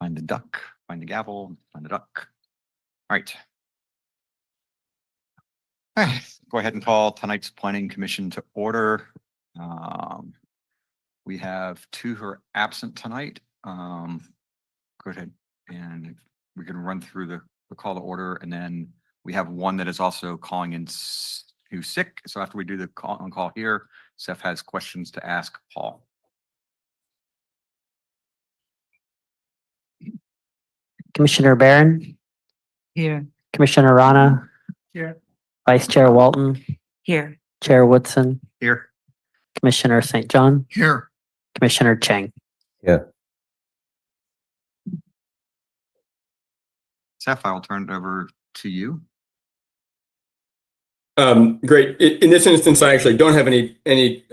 Find the duck, find the gavel, find the duck. All right. Go ahead and call tonight's planning commission to order. We have two who are absent tonight. Go ahead and we can run through the call to order, and then we have one that is also calling in who's sick. So after we do the call on call here, Seth has questions to ask Paul. Commissioner Barron, Here. Commissioner Rana, Here. Vice Chair Walton, Here. Chair Woodson, Here. Commissioner St. John, Here. Commissioner Chang. Yeah. Seth, I will turn it over to you. Great. In this instance, I actually don't have any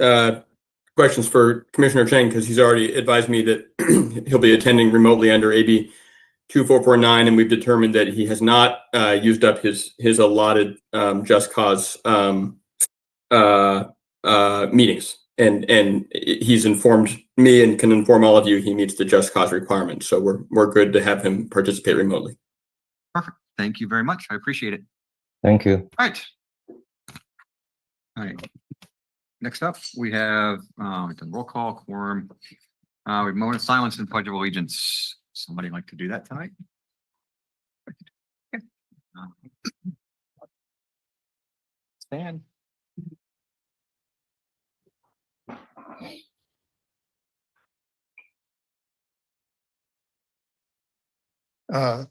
questions for Commissioner Chang because he's already advised me that he'll be attending remotely under AB 2449, and we've determined that he has not used up his allotted just cause meetings, and he's informed me and can inform all of you he meets the just cause requirement. So we're good to have him participate remotely. Perfect. Thank you very much. I appreciate it. Thank you. All right. All right. Next up, we have we've done roll call, quorum. We have moment of silence and pledge of allegiance. Somebody like to do that tonight? Okay. Stand.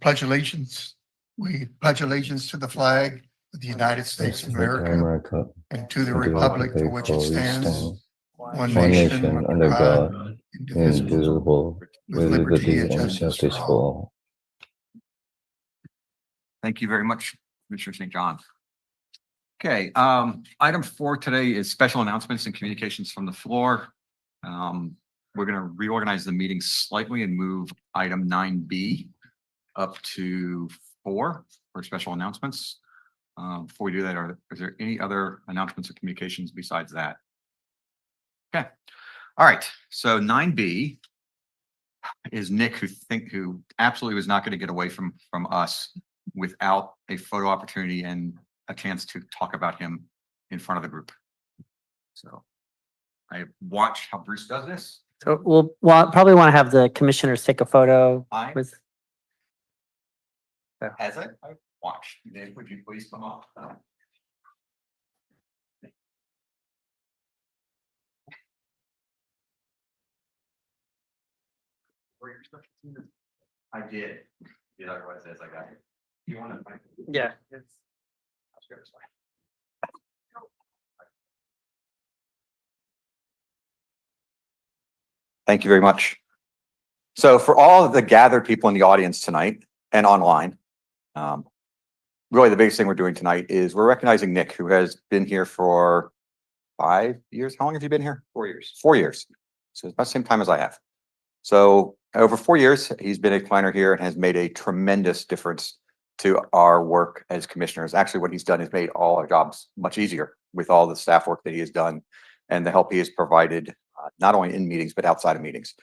Pledge allegiance. We pledge allegiance to the flag of the United States of America and to the republic for which it stands, one nation under God, indivisible, with liberty and justice for all. Thank you very much, Commissioner St. John. Okay, item 4 today is special announcements and communications from the floor. We're going to reorganize the meeting slightly and move item 9B up to 4 for special announcements. Before we do that, is there any other announcements or communications besides that? Okay. All right. So 9B is Nick, who absolutely was not going to get away from us without a photo opportunity and a chance to talk about him in front of the group. So I watched how Bruce does this. So we'll probably want to have the commissioners take a photo with. As I watched, Nick, would you please come up? I did. Otherwise, as I got here. You want to? Yeah. Thank you very much. So for all of the gathered people in the audience tonight and online, really the biggest thing we're doing tonight is we're recognizing Nick, who has been here for 5 years. How long have you been here? 4 years. 4 years. So it's about the same time as I have. So over 4 years, he's been a planner here and has made a tremendous difference to our work as commissioners. Actually, what he's done is made all our jobs much easier with all the staff work that he has done and the help he has provided, not only in meetings, but outside of meetings.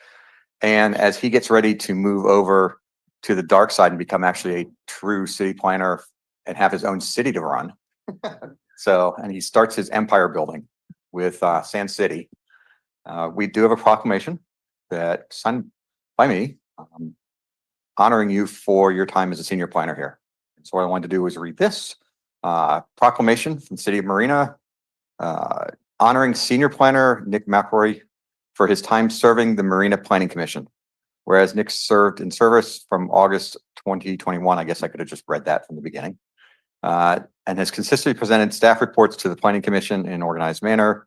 And as he gets ready to move over to the dark side and become actually a true city planner and have his own city to run. And he starts his empire building with Sand City. We do have a proclamation that signed by me, honoring you for your time as a senior planner here. So what I wanted to do was read this proclamation from the city of Marina, honoring senior planner Nick McElroy for his time serving the Marina Planning Commission. Whereas Nick served in service from August 2021, I guess I could have just read that from the beginning, and has consistently presented staff reports to the Planning Commission in an organized manner.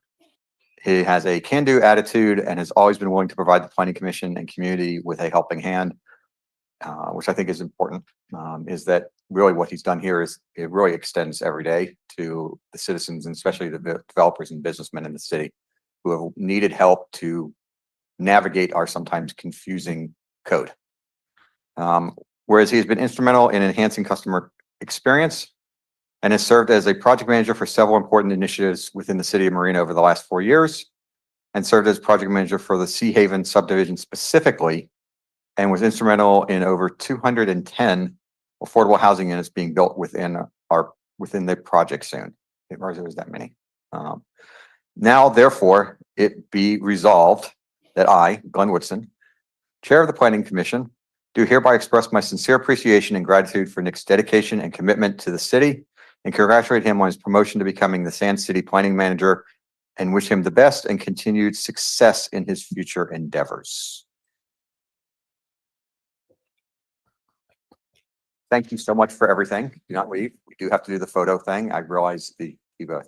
He has a can-do attitude and has always been willing to provide the Planning Commission and community with a helping hand, which I think is important, is that really what he's done here is it really extends every day to the citizens and especially the developers and businessmen in the city who have needed help to navigate our sometimes confusing code. Whereas he has been instrumental in enhancing customer experience and has served as a project manager for several important initiatives within the city of Marina over the last 4 years, and served as project manager for the Sea Haven subdivision specifically, and was instrumental in over 210 affordable housing units being built within the project soon. It was that many. Now, therefore, it be resolved that I, Glenn Woodson, Chair of the Planning Commission, do hereby express my sincere appreciation and gratitude for Nick's dedication and commitment to the city, and congratulate him on his promotion to becoming the Sand City Planning Manager, and wish him the best and continued success in his future endeavors. Thank you so much for everything. Do not leave. We do have to do the photo thing. I realized the Eva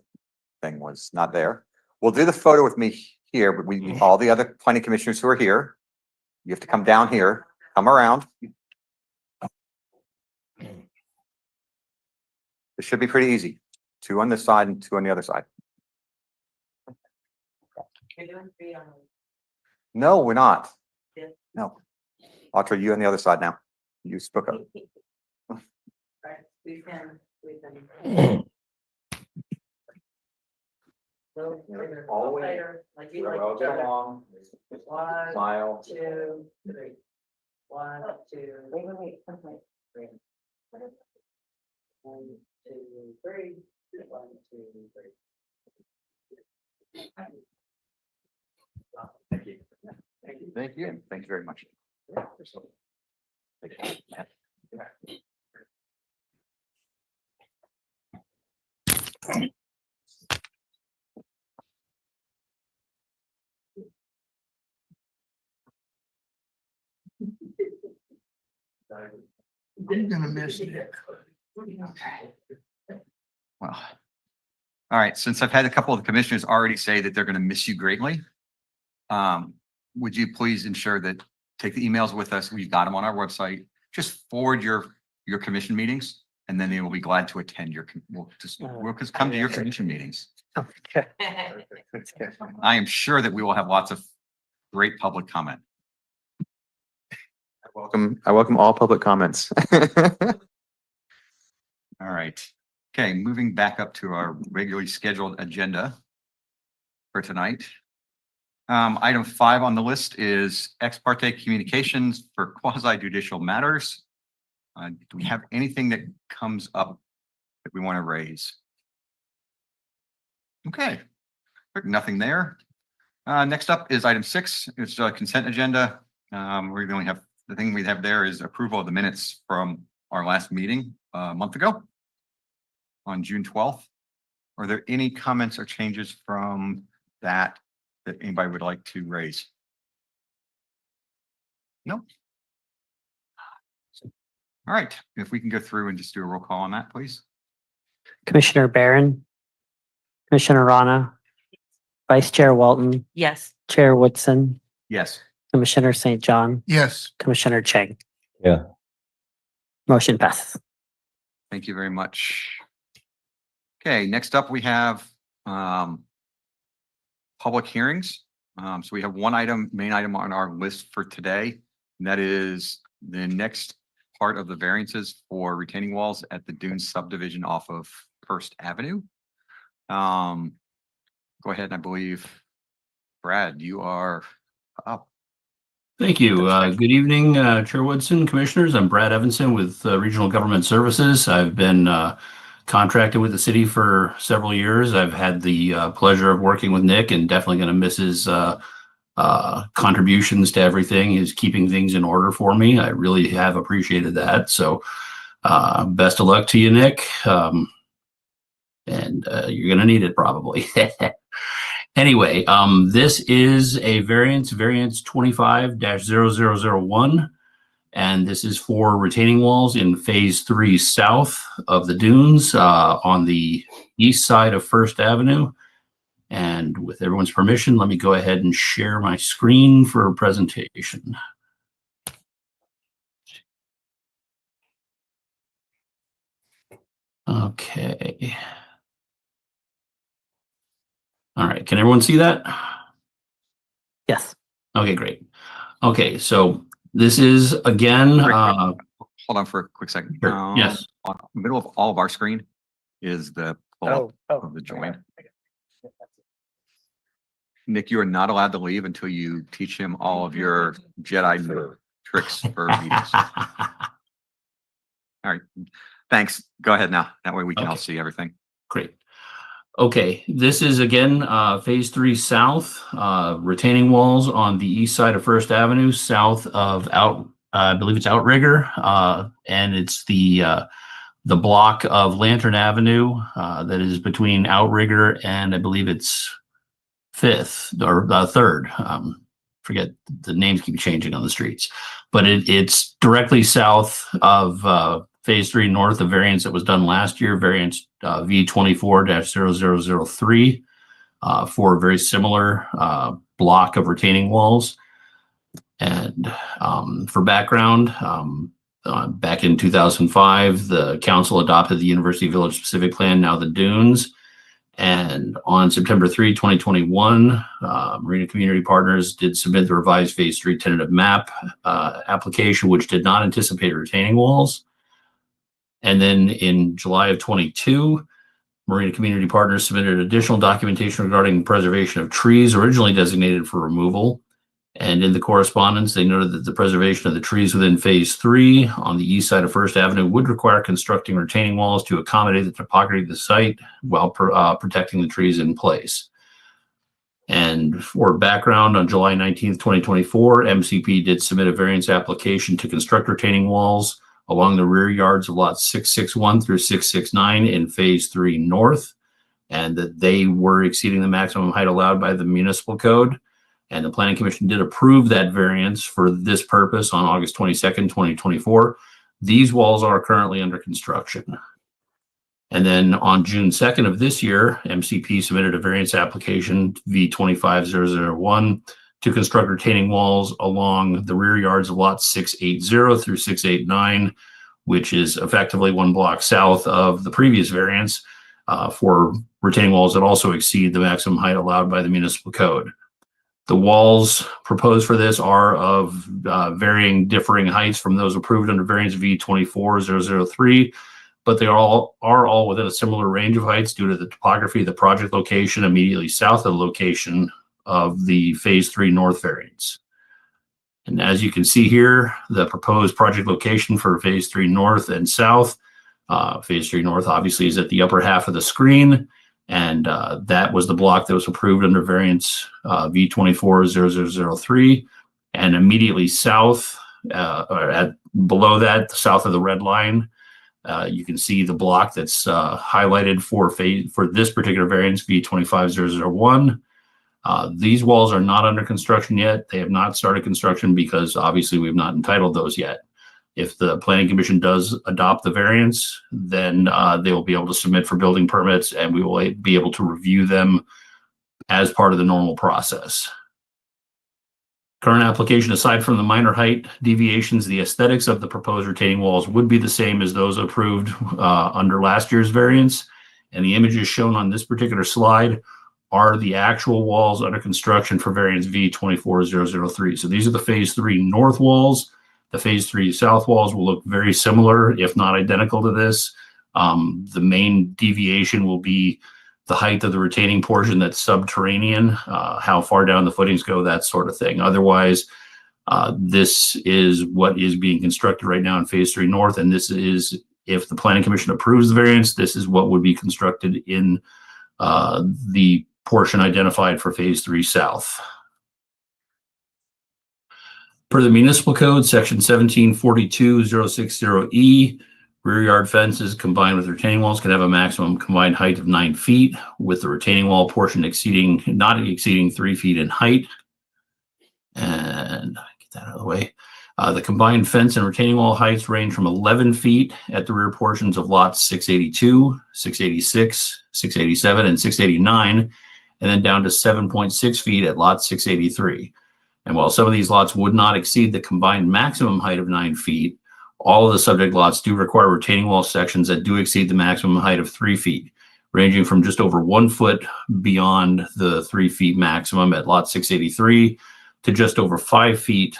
thing was not there. We'll do the photo with me here, but we need all the other planning commissioners who are here. You have to come down here, come around. It should be pretty easy. 2 on this side and 2 on the other side. You're doing 3 on. No, we're not. Yeah. No. Audrey, you on the other side now. You spoke up. Right, we can. All the way. Like you like each other. along. 1, Smile. 2, 3. 1, 2. Wait. 3. 1, 2, 3. 1, 2, 3. Thank you. Thank you. Thank you. Thank you very much. Thank you. I'm gonna miss Nick. Well, all right, since I've had a couple of the commissioners already say that they're going to miss you greatly, would you please ensure that, take the emails with us, we've got them on our website, just forward your commission meetings, and then they will be glad to attend we'll just come to your commission meetings. Okay. I am sure that we will have lots of great public comment. I welcome all public comments. All right. Okay, moving back up to our regularly scheduled agenda for tonight. Item 5 on the list is ex parte communications for quasi judicial matters. Do we have anything that comes up that we want to raise? Okay, nothing there. Next up is item 6. It's a consent agenda. We only have, the thing we have there is approval of the minutes from our last meeting a month ago on June 12th. Are there any comments or changes from that anybody would like to raise? No. All right, if we can go through and just do a roll call on that, please. Commissioner Barron, Commissioner Rana, Vice Chair Walton, Yes. Chair Woodson, Yes. Commissioner St. John, Yes, Commissioner Chang. Yeah. Motion passes. Thank you very much. Okay, next up we have public hearings. So we have one main item on our list for today, and that is the next part of the variances for retaining walls at the Dunes subdivision off of First Avenue. Go ahead, and I believe, Brad, you are up. Thank you. Good evening, Chair Woodson, Commissioners. I'm Brad Evanson with Regional Government Services. I've been contracted with the city for several years. I've had the pleasure of working with Nick, and definitely going to miss his contributions to everything. He's keeping things in order for me. I really have appreciated that. So best of luck to you, Nick. And you're going to need it probably. Anyway, this is a variance 25-0001, and this is for retaining walls in phase 3 south of the dunes on the east side of First Avenue. And with everyone's permission, let me go ahead and share my screen for a presentation. Okay. All right, can everyone see that? Yes. Okay, great. Okay, so this is again, Hold on for a quick second. Sure, yes. On the middle of all of our screen is the pull-up of the joint. Nick, you are not allowed to leave until you teach him all of your Jedi tricks for meetings. All right. Thanks. Go ahead now. That way we can all Okay. see everything. Great. Okay, this is again, phase 3 south, retaining walls on the east side of First Avenue, south of I believe it's Outrigger, and it's the block of Lantern Avenue, that is between Outrigger and I believe it's 5th or 3rd. Forget, the names keep changing on the streets, but it's directly south of phase 3 north of variance that was done last year, variance V24-0003, for a very similar block of retaining walls. And for background, back in 2005, the council adopted the University Village Specific Plan, now the Dunes. And on September 3, 2021, Marina Community Partners did submit the revised phase 3 tentative map application, which did not anticipate retaining walls. And then in July of 22, Marina Community Partners submitted additional documentation regarding preservation of trees originally designated for removal. And in the correspondence, they noted that the preservation of the trees within phase 3 on the east side of First Avenue would require constructing retaining walls to accommodate the topography of the site while protecting the trees in place. And for background, on July 19th, 2024, MCP did submit a variance application to construct retaining walls along the rear yards of lots 661 through 669 in phase 3 north, and that they were exceeding the maximum height allowed by the municipal code. And the Planning Commission did approve that variance for this purpose on August 22nd, 2024. These walls are currently under construction. And then on June 2nd of this year, MCP submitted a variance application V25001 to construct retaining walls along the rear yards of lots 680 through 689, which is effectively one block south of the previous variance for retaining walls that also exceed the maximum height allowed by the municipal code. The walls proposed for this are of varying differing heights from those approved under variance V24003, but they are all within a similar range of heights due to the topography of the project location immediately south of the location of the phase 3 north variance. And as you can see here, the proposed project location for phase 3 north and south, phase 3 north obviously is at the upper half of the screen. And that was the block that was approved under variance V24003. And immediately south, or below that, south of the red line, you can see the block that's highlighted for this particular variance V25001. These walls are not under construction yet. They have not started construction because obviously we have not entitled those yet. If the Planning Commission does adopt the variance, then they will be able to submit for building permits and we will be able to review them as part of the normal process. Current application, aside from the minor height deviations, the aesthetics of the proposed retaining walls would be the same as those approved under last year's variance. And the images shown on this particular slide are the actual walls under construction for variance V24003. So these are the phase 3 north walls. The phase 3 south walls will look very similar, if not identical to this. The main deviation will be the height of the retaining portion that's subterranean, how far down the footings go, that sort of thing. Otherwise, this is what is being constructed right now in phase 3 north. And this is, if the Planning Commission approves the variance, this is what would be constructed in the portion identified for phase 3 south. Per the municipal code, section 1742060E, rear yard fences combined with retaining walls can have a maximum combined height of 9 feet, with the retaining wall portion not exceeding 3 feet in height. And get that out of the way. The combined fence and retaining wall heights range from 11 feet at the rear portions of lots 682, 686, 687, and 689, and then down to 7.6 feet at lot 683. And while some of these lots would not exceed the combined maximum height of 9 feet, all of the subject lots do require retaining wall sections that do exceed the maximum height of 3 feet, ranging from just over 1 foot beyond the 3 feet maximum at lot 683 to just over 5 feet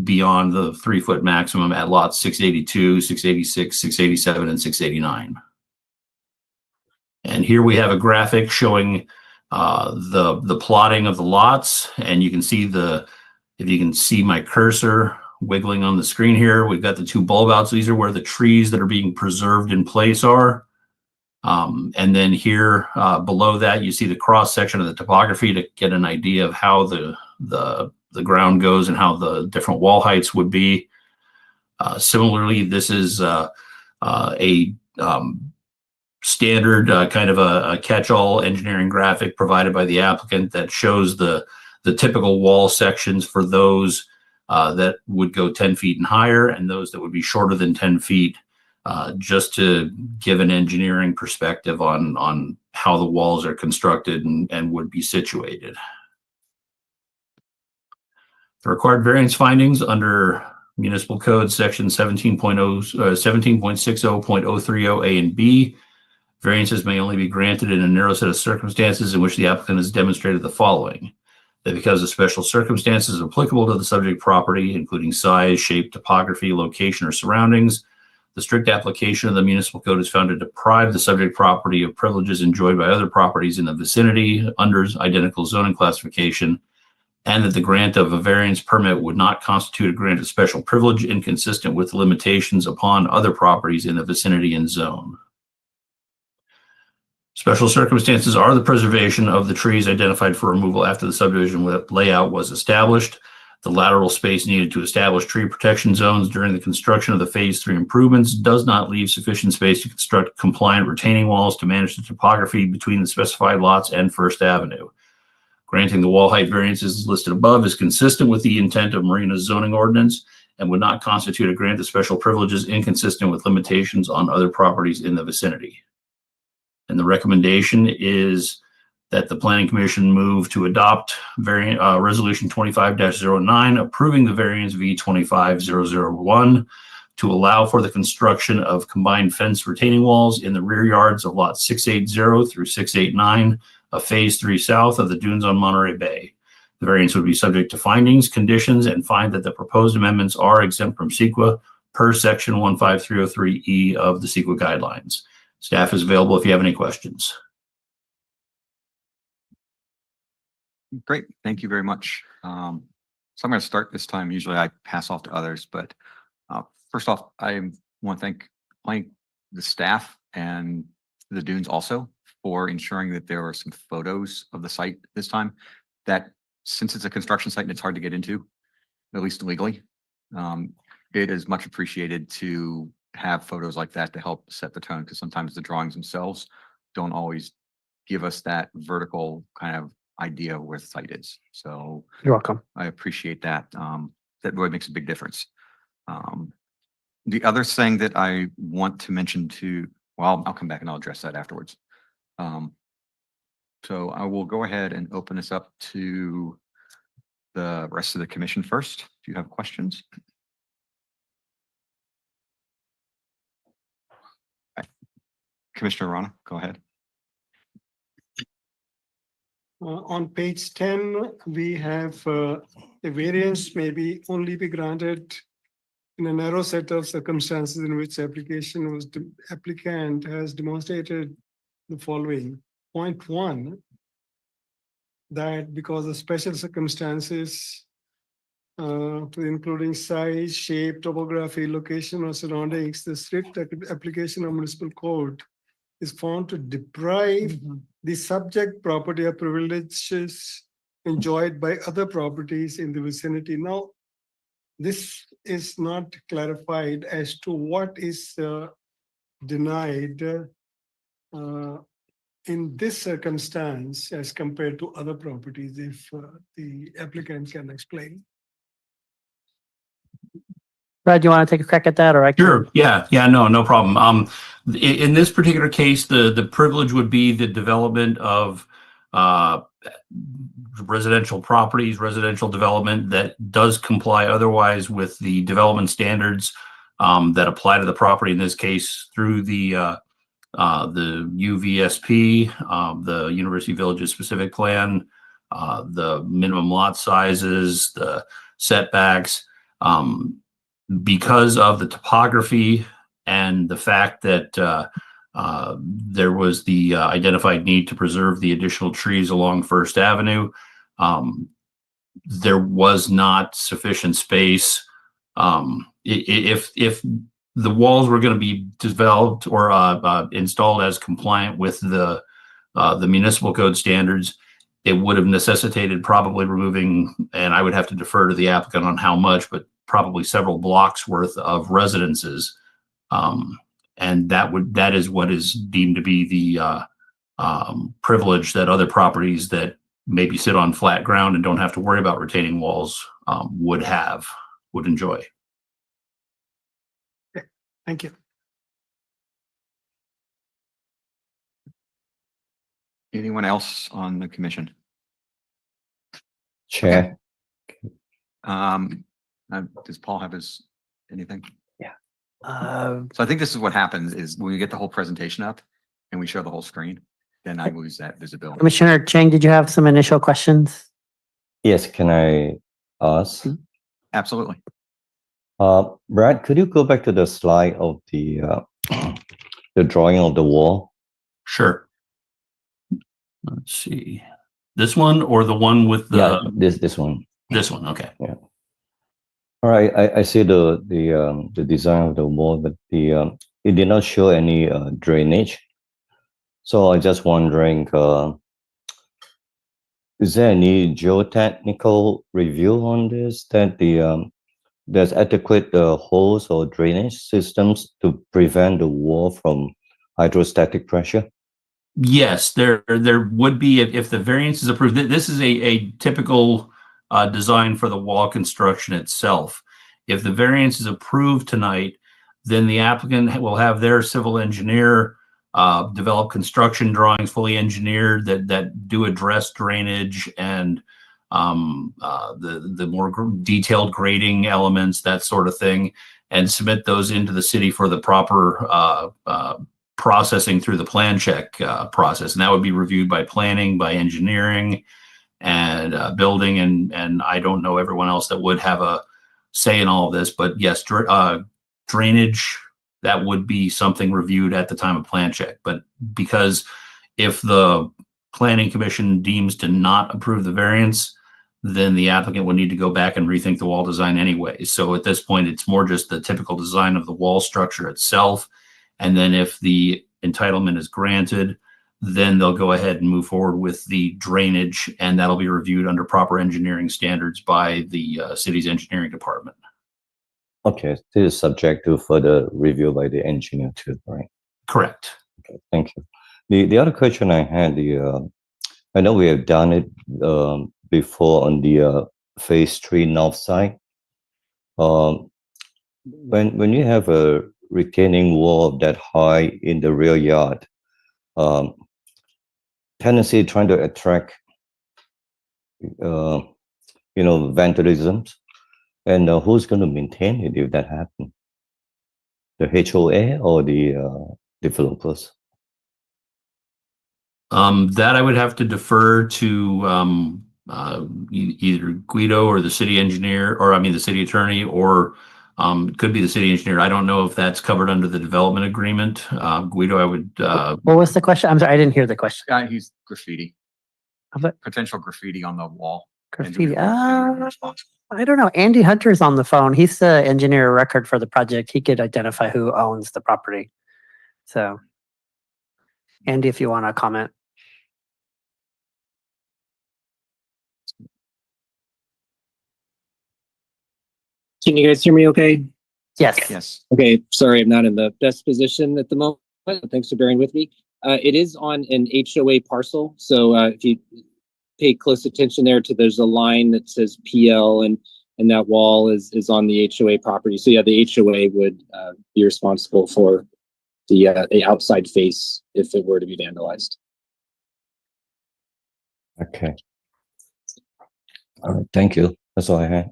beyond the 3 foot maximum at lots 682, 686, 687, and 689. And here we have a graphic showing the plotting of the lots, and you can see if you can see my cursor wiggling on the screen here. We've got the two bulb outs. These are where the trees that are being preserved in place are. And then here below that, you see the cross section of the topography to get an idea of how the ground goes and how the different wall heights would be. Similarly, this is a standard kind of a catch-all engineering graphic provided by the applicant that shows the typical wall sections for those that would go 10 feet and higher and those that would be shorter than 10 feet, just to give an engineering perspective on how the walls are constructed and would be situated. The required variance findings under Municipal Code Section 17.60.030 A and B. Variances may only be granted in a narrow set of circumstances in which the applicant has demonstrated the following: that because of special circumstances applicable to the subject property, including size, shape, topography, location, or surroundings, the strict application of the municipal code is found to deprive the subject property of privileges enjoyed by other properties in the vicinity under identical zoning classification, and that the grant of a variance permit would not constitute a grant of special privilege inconsistent with limitations upon other properties in the vicinity and zone. Special circumstances are the preservation of the trees identified for removal after the subdivision layout was established, the lateral space needed to establish tree protection zones during the construction of the Phase 3 improvements does not leave sufficient space to construct compliant retaining walls to manage the topography between the specified lots and First Avenue. Granting the wall height variances listed above is consistent with the intent of Marina's zoning ordinance and would not constitute a grant of special privileges inconsistent with limitations on other properties in the vicinity. And the recommendation is that the Planning Commission move to adopt Resolution 25-09, approving the variance V25001 to allow for the construction of combined fence retaining walls in the rear yards of lots 680 through 689 of Phase 3 south of the dunes on Monterey Bay. The variance would be subject to findings, conditions, and find that the proposed amendments are exempt from CEQA per Section 15303E of the CEQA guidelines. Staff is available if you have any questions. Great, thank you very much. So I'm going to start this time. Usually I pass off to others, but first off, I want to thank the staff and the dunes also for ensuring that there are some photos of the site this time. That since it's a construction site and it's hard to get into, at least legally, it is much appreciated to have photos like that to help set the tone, because sometimes the drawings themselves don't always give us that vertical kind of idea of where the site is. So You're welcome. I appreciate that. That really makes a big difference. The other thing that I want to mention well, I'll come back and I'll address that afterwards. So I will go ahead and open this up to the rest of the commission first. If you have questions. Commissioner Rana, go ahead. On page 10, we have the variance may only be granted in a narrow set of circumstances in which applicant has demonstrated the following. Point 1, that because of special circumstances, including size, shape, topography, location, or surroundings, the strict application of municipal code is found to deprive the subject property of privileges enjoyed by other properties in the vicinity. Now, this is not clarified as to what is denied in this circumstance as compared to other properties, if the applicant can explain. Brad, you want to take a crack at that, or I can? Sure. Yeah. No problem. In this particular case, the privilege would be the development of residential properties, residential development that does comply otherwise with the development standards that apply to the property. In this case, through the UVSP, the University Villages Specific Plan, the minimum lot sizes, the setbacks. Because of the topography and the fact that there was the identified need to preserve the additional trees along First Avenue, there was not sufficient space If the walls were going to be developed or installed as compliant with the municipal code standards, it would have necessitated probably removing, and I would have to defer to the applicant on how much, but probably several blocks worth of residences. And that is what is deemed to be the privilege that other properties that maybe sit on flat ground and don't have to worry about retaining walls would enjoy. Thank you. Anyone else on the commission? Chair, Does Paul have anything? Uh, So I think this is what happens is when we get the whole presentation up and we show the whole screen, then I lose that visibility. Commissioner Chang, did you have some initial questions? yes, can I ask? Absolutely. Brad, could you go back to the slide of the drawing of the wall? Sure. Let's see. This one or the one with the Yeah, this one. this one? Okay. All right, I see the design of the wall, but it did not show any drainage. So I just wondering, is there any geotechnical review on this that there's adequate holes or drainage systems to prevent the wall from hydrostatic pressure? Yes, there would be if the variance is approved. This is a typical design for the wall construction itself. If the variance is approved tonight, then the applicant will have their civil engineer develop construction drawings fully engineered that do address drainage and the more detailed grading elements, that sort of thing, and submit those into the city for the proper processing through the plan check process. And that would be reviewed by planning, by engineering, and building, and I don't know everyone else that would have a say in all of this, but yes, drainage, that would be something reviewed at the time of plan check. But because if the planning commission deems to not approve the variance, then the applicant would need to go back and rethink the wall design anyway. So at this point, it's more just the typical design of the wall structure itself. And then if the entitlement is granted, then they'll go ahead and move forward with the drainage, and that'll be reviewed under proper engineering standards by the city's engineering department. Okay, this is subject to further review by the engineer too, right? Correct. Okay, thank you. The other question I had, I know we have done it before on the phase 3 north side. When you have a retaining wall that high in the rear yard, tendency trying to attract, vandalism, and who's going to maintain it if that happens? The HOA or the developers? That I would have to defer to either Guido or the city engineer, or the city attorney, or it could be the city engineer. I don't know if that's covered under the development agreement. Guido, I would. What was the question? I'm sorry, I didn't hear the question. He's graffiti, Of it? potential graffiti on the wall. Graffiti. I don't know. Andy Hunter's on the phone. He's the engineer of record for the project. He could identify who owns the property. So, Andy, if you want to comment. Can you guys hear me okay? Yes. Yes. Okay, sorry, I'm not in the best position at the moment. Thanks for bearing with me. It is on an HOA parcel. So if you pay close attention there's a line that says PL, and that wall is on the HOA property. So yeah, the HOA would be responsible for the outside face if it were to be vandalized. Okay. All right, thank you. That's all I had.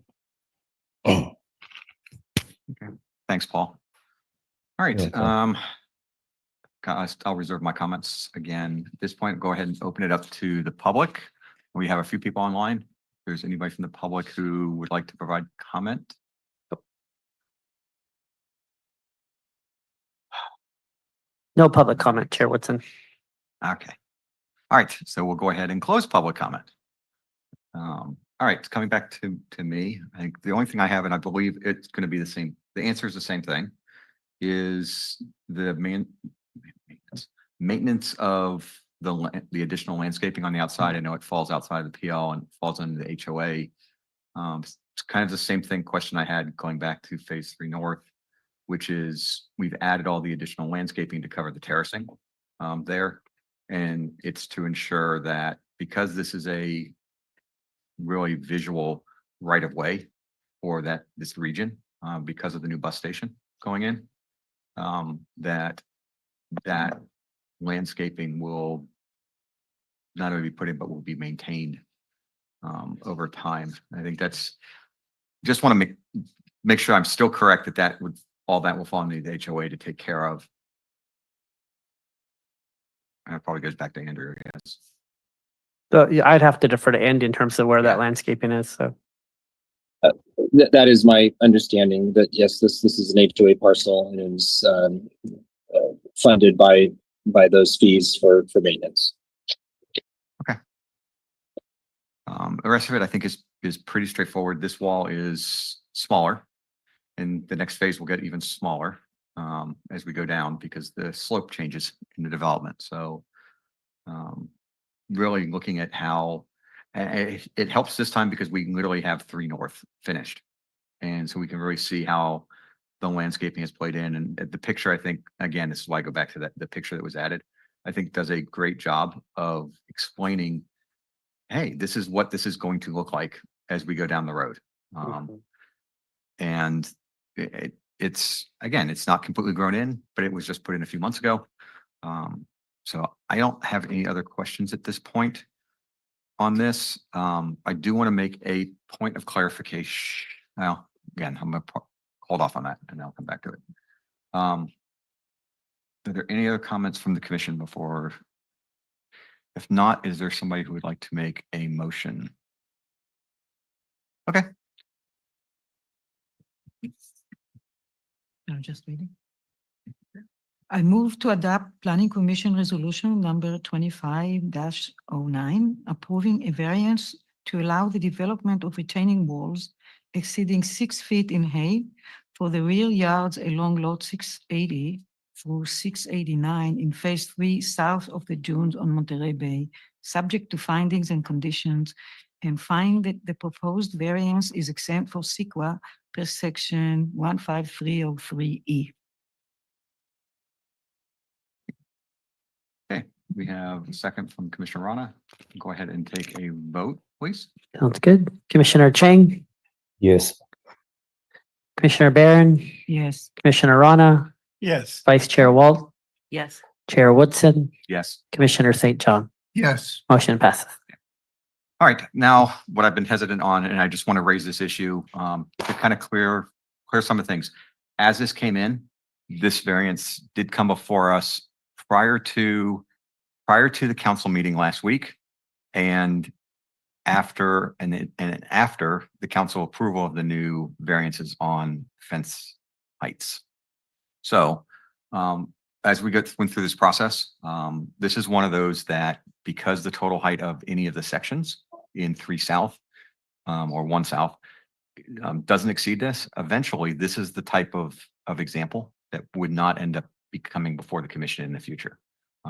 Okay. Thanks, Paul. All right. Okay. Guys, I'll reserve my comments again. At this point, go ahead and open it up to the public. We have a few people online. If there's anybody from the public who would like to provide comment. No public comment, Chair Woodson. Okay. All right. So we'll go ahead and close public comment. All right, it's coming back to me. I think the only thing I have, and I believe it's going to be the same, the answer is the same thing, is the maintenance of the additional landscaping on the outside. I know it falls outside of the PL and falls under the HOA. It's kind of the same thing question I had going back to phase 3 north, which is we've added all the additional landscaping to cover the terracing there. And it's to ensure that because this is a really visual right of way for this region, because of the new bus station going in, that landscaping will not only be put in, but will be maintained over time. I think that's, just want to make sure I'm still correct that all that will fall into the HOA to take care of. And it probably goes back to Andrew, I guess. So yeah, I'd have to defer to Andy in terms of where Yeah. that landscaping is, so. That is my understanding that yes, this is an HOA parcel and is funded by those fees for maintenance. The rest of it, I think, is pretty straightforward. This wall is smaller, and the next phase will get even smaller as we go down because the slope changes in the development. So really looking at how it helps this time because we literally have 3 north finished. And so we can really see how the landscaping is played in. And the picture, I think, again, this is why I go back to the picture that was added, I think does a great job of explaining, hey, this is what this is going to look like as we go down the road. And it's, again, it's not completely grown in, but it was just put in a few months ago. So I don't have any other questions at this point on this. I do want to make a point of clarification. Well, again, I'm going to hold off on that and I'll come back to it. Are there any other comments from the commission before? If not, is there somebody who would like to make a motion? Okay. I'm just reading. I move to adopt Planning Commission Resolution number 25-09, approving a variance to allow the development of retaining walls exceeding 6 feet in height for the rear yards along lot 680 through 689 in phase 3 south of the dunes on Monterey Bay, subject to findings and conditions, and find that the proposed variance is exempt for CEQA per section 15303E. Okay, we have a second from Commissioner Rana. Go ahead and take a vote, please. Sounds good. Commissioner Chang, Yes. Commissioner Barron, Yes. Commissioner Rana, Yes. Vice Chair Walt, Yes. Chair Woodson, Yes. Commissioner St. John. Yes. Motion passes. All right, now what I've been hesitant on, and I just want to raise this issue to kind of clear some of the things. As this came in, this variance did come before us prior to the council meeting last week, and after the council approval of the new variances on fence heights. So as we went through this process, this is one of those that because the total height of any of the sections in 3 south or 1 south doesn't exceed this, eventually this is the type of example that would not end up coming before the commission in the future.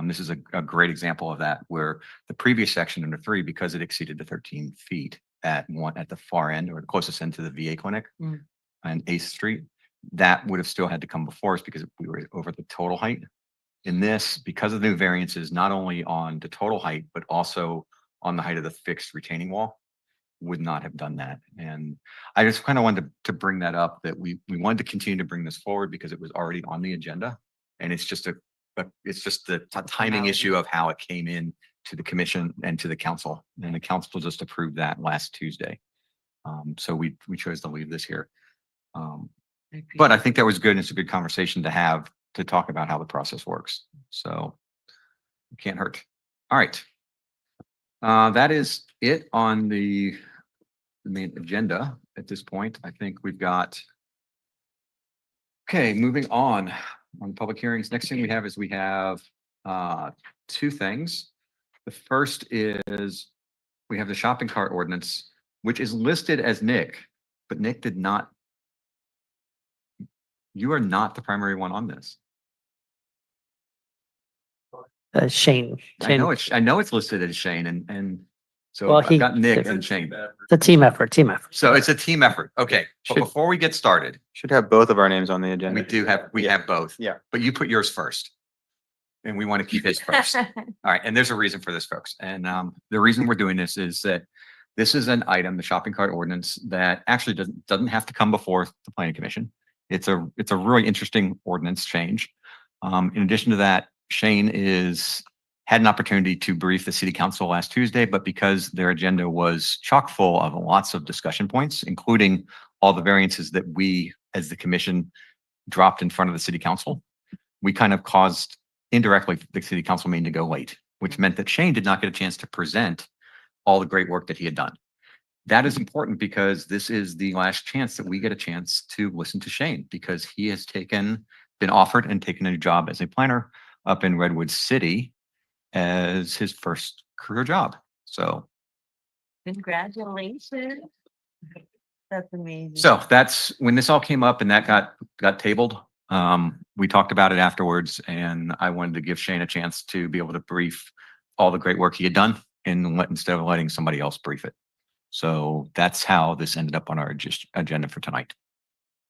This is a great example of that, where the previous section under 3, because it exceeded the 13 feet at the far end or the closest end to the VA clinic on 8th Street, that would have still had to come before us because we were over the total height. In this, because of the new variances, not only on the total height, but also on the height of the fixed retaining wall, would not have done that. And I just kind of wanted to bring that up, that we wanted to continue to bring this forward because it was already on the agenda. And it's just the timing issue of how it came in to the commission and to the council, and the council just approved that last Tuesday. So we chose to leave this here. But I think that was good. And it's a good conversation to have to talk about how the process works. So it can't hurt. All right. That is it on the main agenda at this point. I think we've got. Okay, moving on public hearings. Next thing we have 2 things. The first is we have the shopping cart ordinance which is listed as Nick, but Nick did not. You are not the primary one on this. Shane. I know it's listed as Shane and so Well, I've got Nick and Shane. It's a team effort, team effort. So it's a team effort. Okay. But Should- before we get started, Should have both of our names on the agenda. we have both. Yeah. But you put yours first. And we want to keep his first. All right. And there's a reason for this, folks. And the reason we're doing this is that this is an item, the shopping cart ordinance, that actually doesn't have to come before the planning commission. It's a really interesting ordinance change. In addition to that, Shane had an opportunity to brief the city council last Tuesday, but because their agenda was chock full of lots of discussion points, including all the variances that we, as the commission, dropped in front of the city council, we kind of caused indirectly the city council meeting to go late, which meant that Shane did not get a chance to present all the great work that he had done. That is important because this is the last chance that we get a chance to listen to Shane, because he has been offered and taken a job as a planner up in Redwood City as his first career job. So, Congratulations. That's amazing. so that's when this all came up and that got tabled. We talked about it afterwards, and I wanted to give Shane a chance to be able to brief all the great work he had done instead of letting somebody else brief it. So that's how this ended up on our agenda for tonight.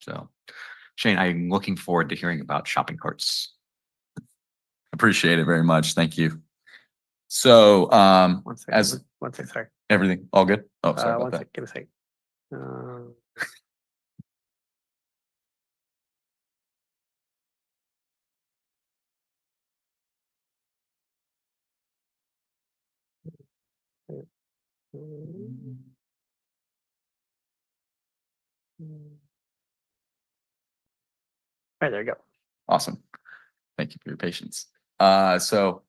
So, Shane, I'm looking forward to hearing about shopping carts. Appreciate it very much. Thank you. So, One second, as one second, sorry. everything, all good? Oh, sorry about One that. second, give me a second. All right, there you go. Awesome. Thank you for your patience. So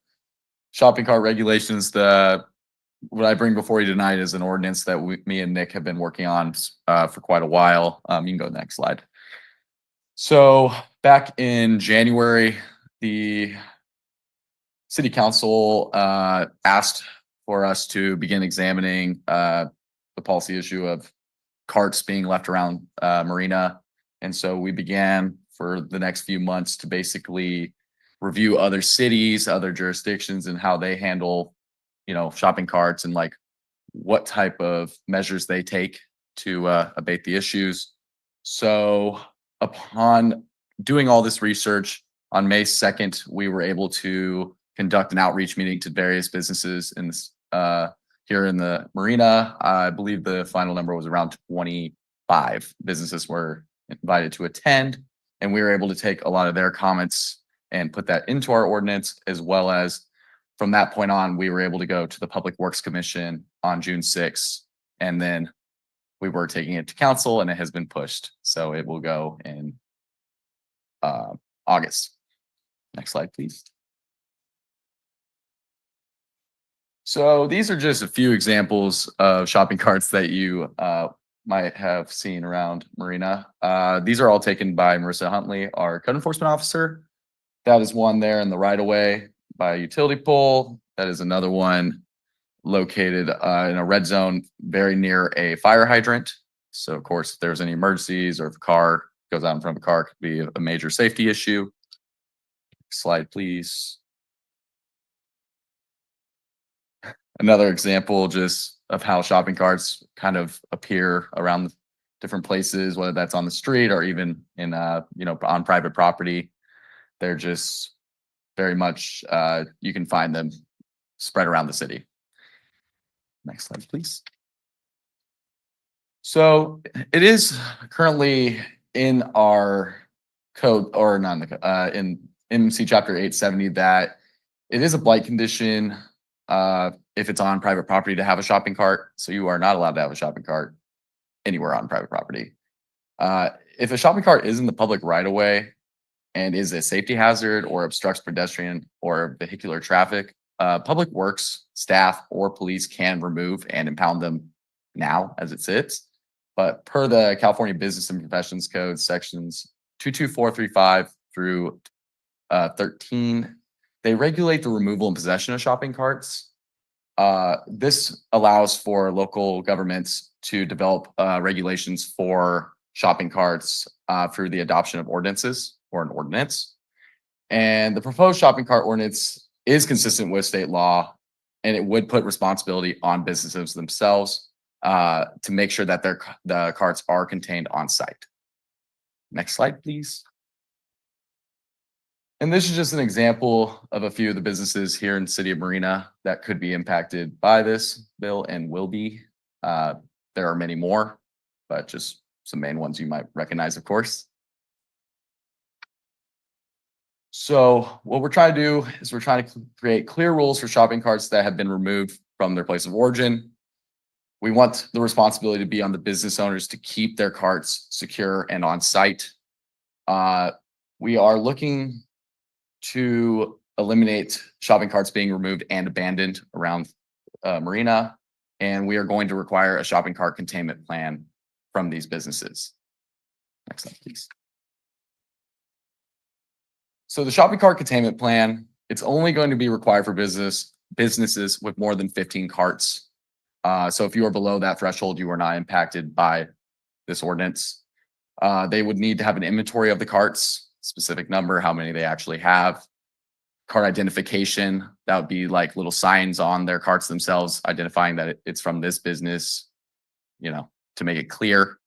shopping cart regulations, what I bring before you tonight is an ordinance that me and Nick have been working on for quite a while. You can go to the next slide. So back in January, the city council asked for us to begin examining the policy issue of carts being left around Marina. And so we began for the next few months to basically review other cities, other jurisdictions, and how they handle, shopping carts and like what type of measures they take to abate the issues. So upon doing all this research, on May 2nd, we were able to conduct an outreach meeting to various businesses in this here in the Marina. I believe the final number was around 25 businesses were invited to attend, and we were able to take a lot of their comments and put that into our ordinance, as well as from that point on, we were able to go to the Public Works Commission on June 6th, and then we were taking it to council, and it has been pushed. So it will go in August. Next slide, please. So these are just a few examples of shopping carts that you might have seen around Marina. These are all taken by Marissa Huntley, our code enforcement officer. That is one there in the right of way by a utility pole. That is another one located in a red zone very near a fire hydrant. So of course, if there's any emergencies or if a car goes out in front of a car, it could be a major safety issue. Slide, please. Another example just of how shopping carts kind of appear around different places, whether that's on the street or even in on private property. They're just very much you can find them spread around the city. Next slide, please. So it is currently in our code, or not in the code, in MC chapter 870, that it is a blight condition if it's on private property to have a shopping cart. So you are not allowed to have a shopping cart anywhere on private property. If a shopping cart is in the public right of way and is a safety hazard or obstructs pedestrian or vehicular traffic, Public Works staff or police can remove and impound them now as it sits. But per the California Business and Professions Code, sections 22435 through 13, they regulate the removal and possession of shopping carts. This allows for local governments to develop regulations for shopping carts through the adoption of ordinances or an ordinance. And the proposed shopping cart ordinance is consistent with state law, and it would put responsibility on businesses themselves to make sure that the carts are contained on site. Next slide, please. And this is just an example of a few of the businesses here in the city of Marina that could be impacted by this bill and will be. There are many more, but just some main ones you might recognize, of course. So what we're trying to do is we're trying to create clear rules for shopping carts that have been removed from their place of origin. We want the responsibility to be on the business owners to keep their carts secure and on site. We are looking to eliminate shopping carts being removed and abandoned around Marina, and we are going to require a shopping cart containment plan from these businesses. Next slide, please. So the shopping cart containment plan, it's only going to be required for businesses with more than 15 carts. So if you are below that threshold, you are not impacted by this ordinance. They would need to have an inventory of the carts, specific number, how many they actually have. Cart identification, that would be like little signs on their carts themselves, identifying that it's from this business, you know, to make it clear.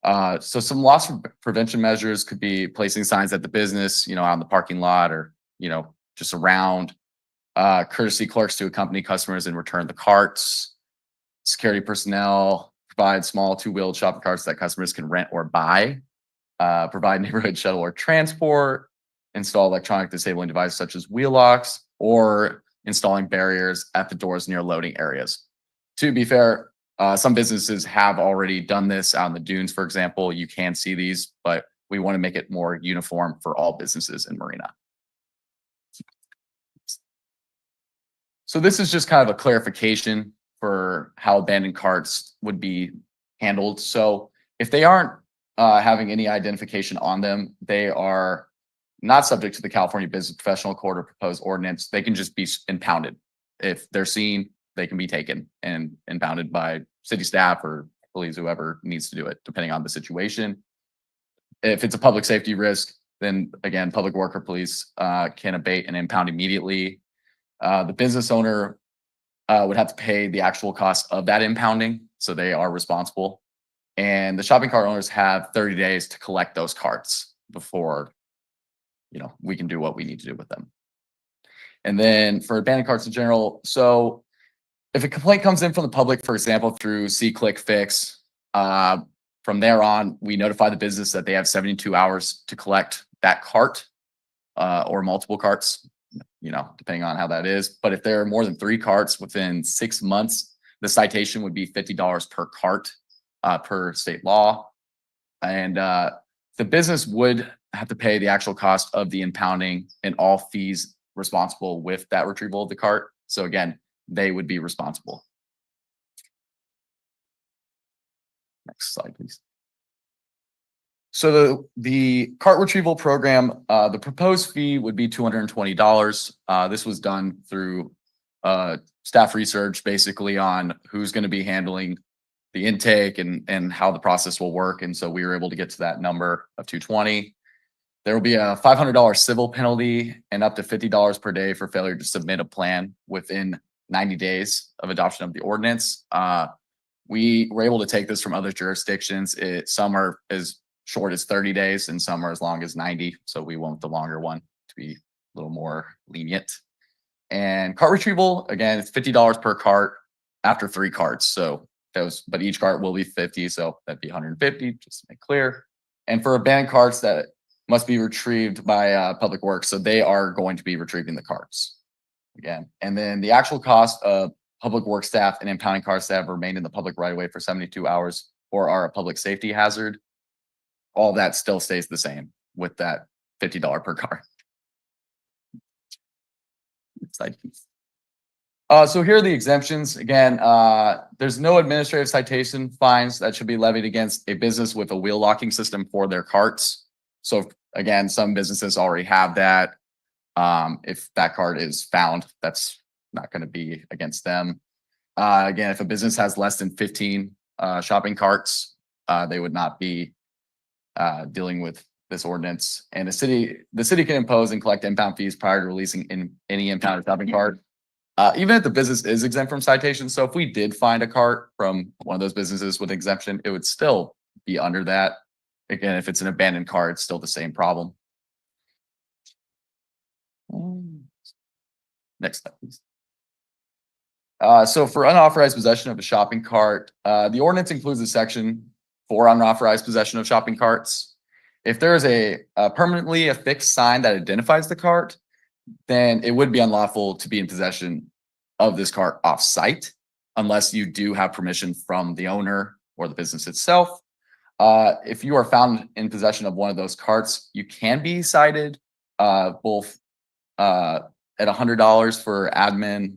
So some loss prevention measures could be placing signs at the business, you know, out in the parking lot or, you know, just around. Courtesy clerks to accompany customers and return the carts. Security personnel provide small two-wheeled shopping carts that customers can rent or buy. Provide neighborhood shuttle or transport. Install electronic disabling devices such as wheel locks, or installing barriers at the doors near loading areas. To be fair, some businesses have already done this out in the dunes, for example. You can see these, but we want to make it more uniform for all businesses in Marina. So this is just kind of a clarification for how abandoned carts would be handled. So if they aren't having any identification on them, they are not subject to the California Business Professional Code or proposed ordinance. They can just be impounded. If they're seen, they can be taken and impounded by city staff or police, whoever needs to do it, depending on the situation. If it's a public safety risk, then again, public worker police can abate and impound immediately. The business owner would have to pay the actual cost of that impounding, so they are responsible. And the shopping cart owners have 30 days to collect those carts before, you know, we can do what we need to do with them. And then for abandoned carts in general, so if a complaint comes in from the public, for example, through SeeClickFix, from there on, we notify the business that they have 72 hours to collect that cart or multiple carts, you know, depending on how that is. But if there are more than 3 carts within 6 months, the citation would be $50 per cart per state law. And the business would have to pay the actual cost of the impounding and all fees responsible with that retrieval of the cart. So again, they would be responsible. Next slide, please. So the cart retrieval program, the proposed fee would be $220. This was done through staff research, basically on who's going to be handling the intake and how the process will work. And so we were able to get to that number of $220. There will be a $500 civil penalty and up to $50 per day for failure to submit a plan within 90 days of adoption of the ordinance. We were able to take this from other jurisdictions. Some are as short as 30 days and some are as long as 90. So we want the longer one to be a little more lenient. And cart retrieval, again, it's $50 per cart after 3 carts. So but each cart will be 50. So that'd be 150, just to make clear. And for abandoned carts that must be retrieved by Public Works. So they are going to be retrieving the carts again. And then the actual cost of Public Works staff and impounding carts that have remained in the public right of way for 72 hours or are a public safety hazard, all that still stays the same with that $50 per car. Slide, please. So here are the exemptions. Again, there's no administrative citation fines that should be levied against a business with a wheel locking system for their carts. So again, some businesses already have that. If that cart is found, that's not going to be against them. Again, if a business has less than 15 shopping carts, they would not be dealing with this ordinance. And the city can impose and collect impound fees prior to releasing any impounded shopping cart. Even if the business is exempt from citations. So if we did find a cart from one of those businesses with exemption, it would still be under that. Again, if it's an abandoned cart, it's still the same problem. Next step, please. So for unauthorized possession of a shopping cart, the ordinance includes a section for unauthorized possession of shopping carts. If there is a permanently affixed sign that identifies the cart, then it would be unlawful to be in possession of this cart off-site unless you do have permission from the owner or the business itself. If you are found in possession of one of those carts, you can be cited both at $100 for admin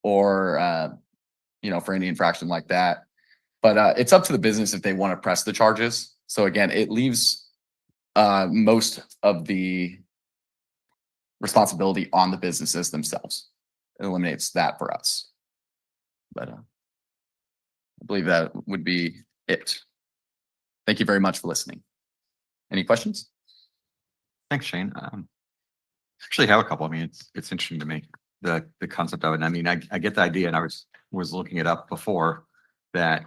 or for any infraction like that. But it's up to the business if they want to press the charges. So again, it leaves most of the responsibility on the businesses themselves. It eliminates that for us. But I believe that would be it. Thank you very much for listening. Any questions? Thanks, Shane. Actually have a couple. I mean, it's interesting to me, the concept of it. And I mean, I get the idea, and I was looking it up before, that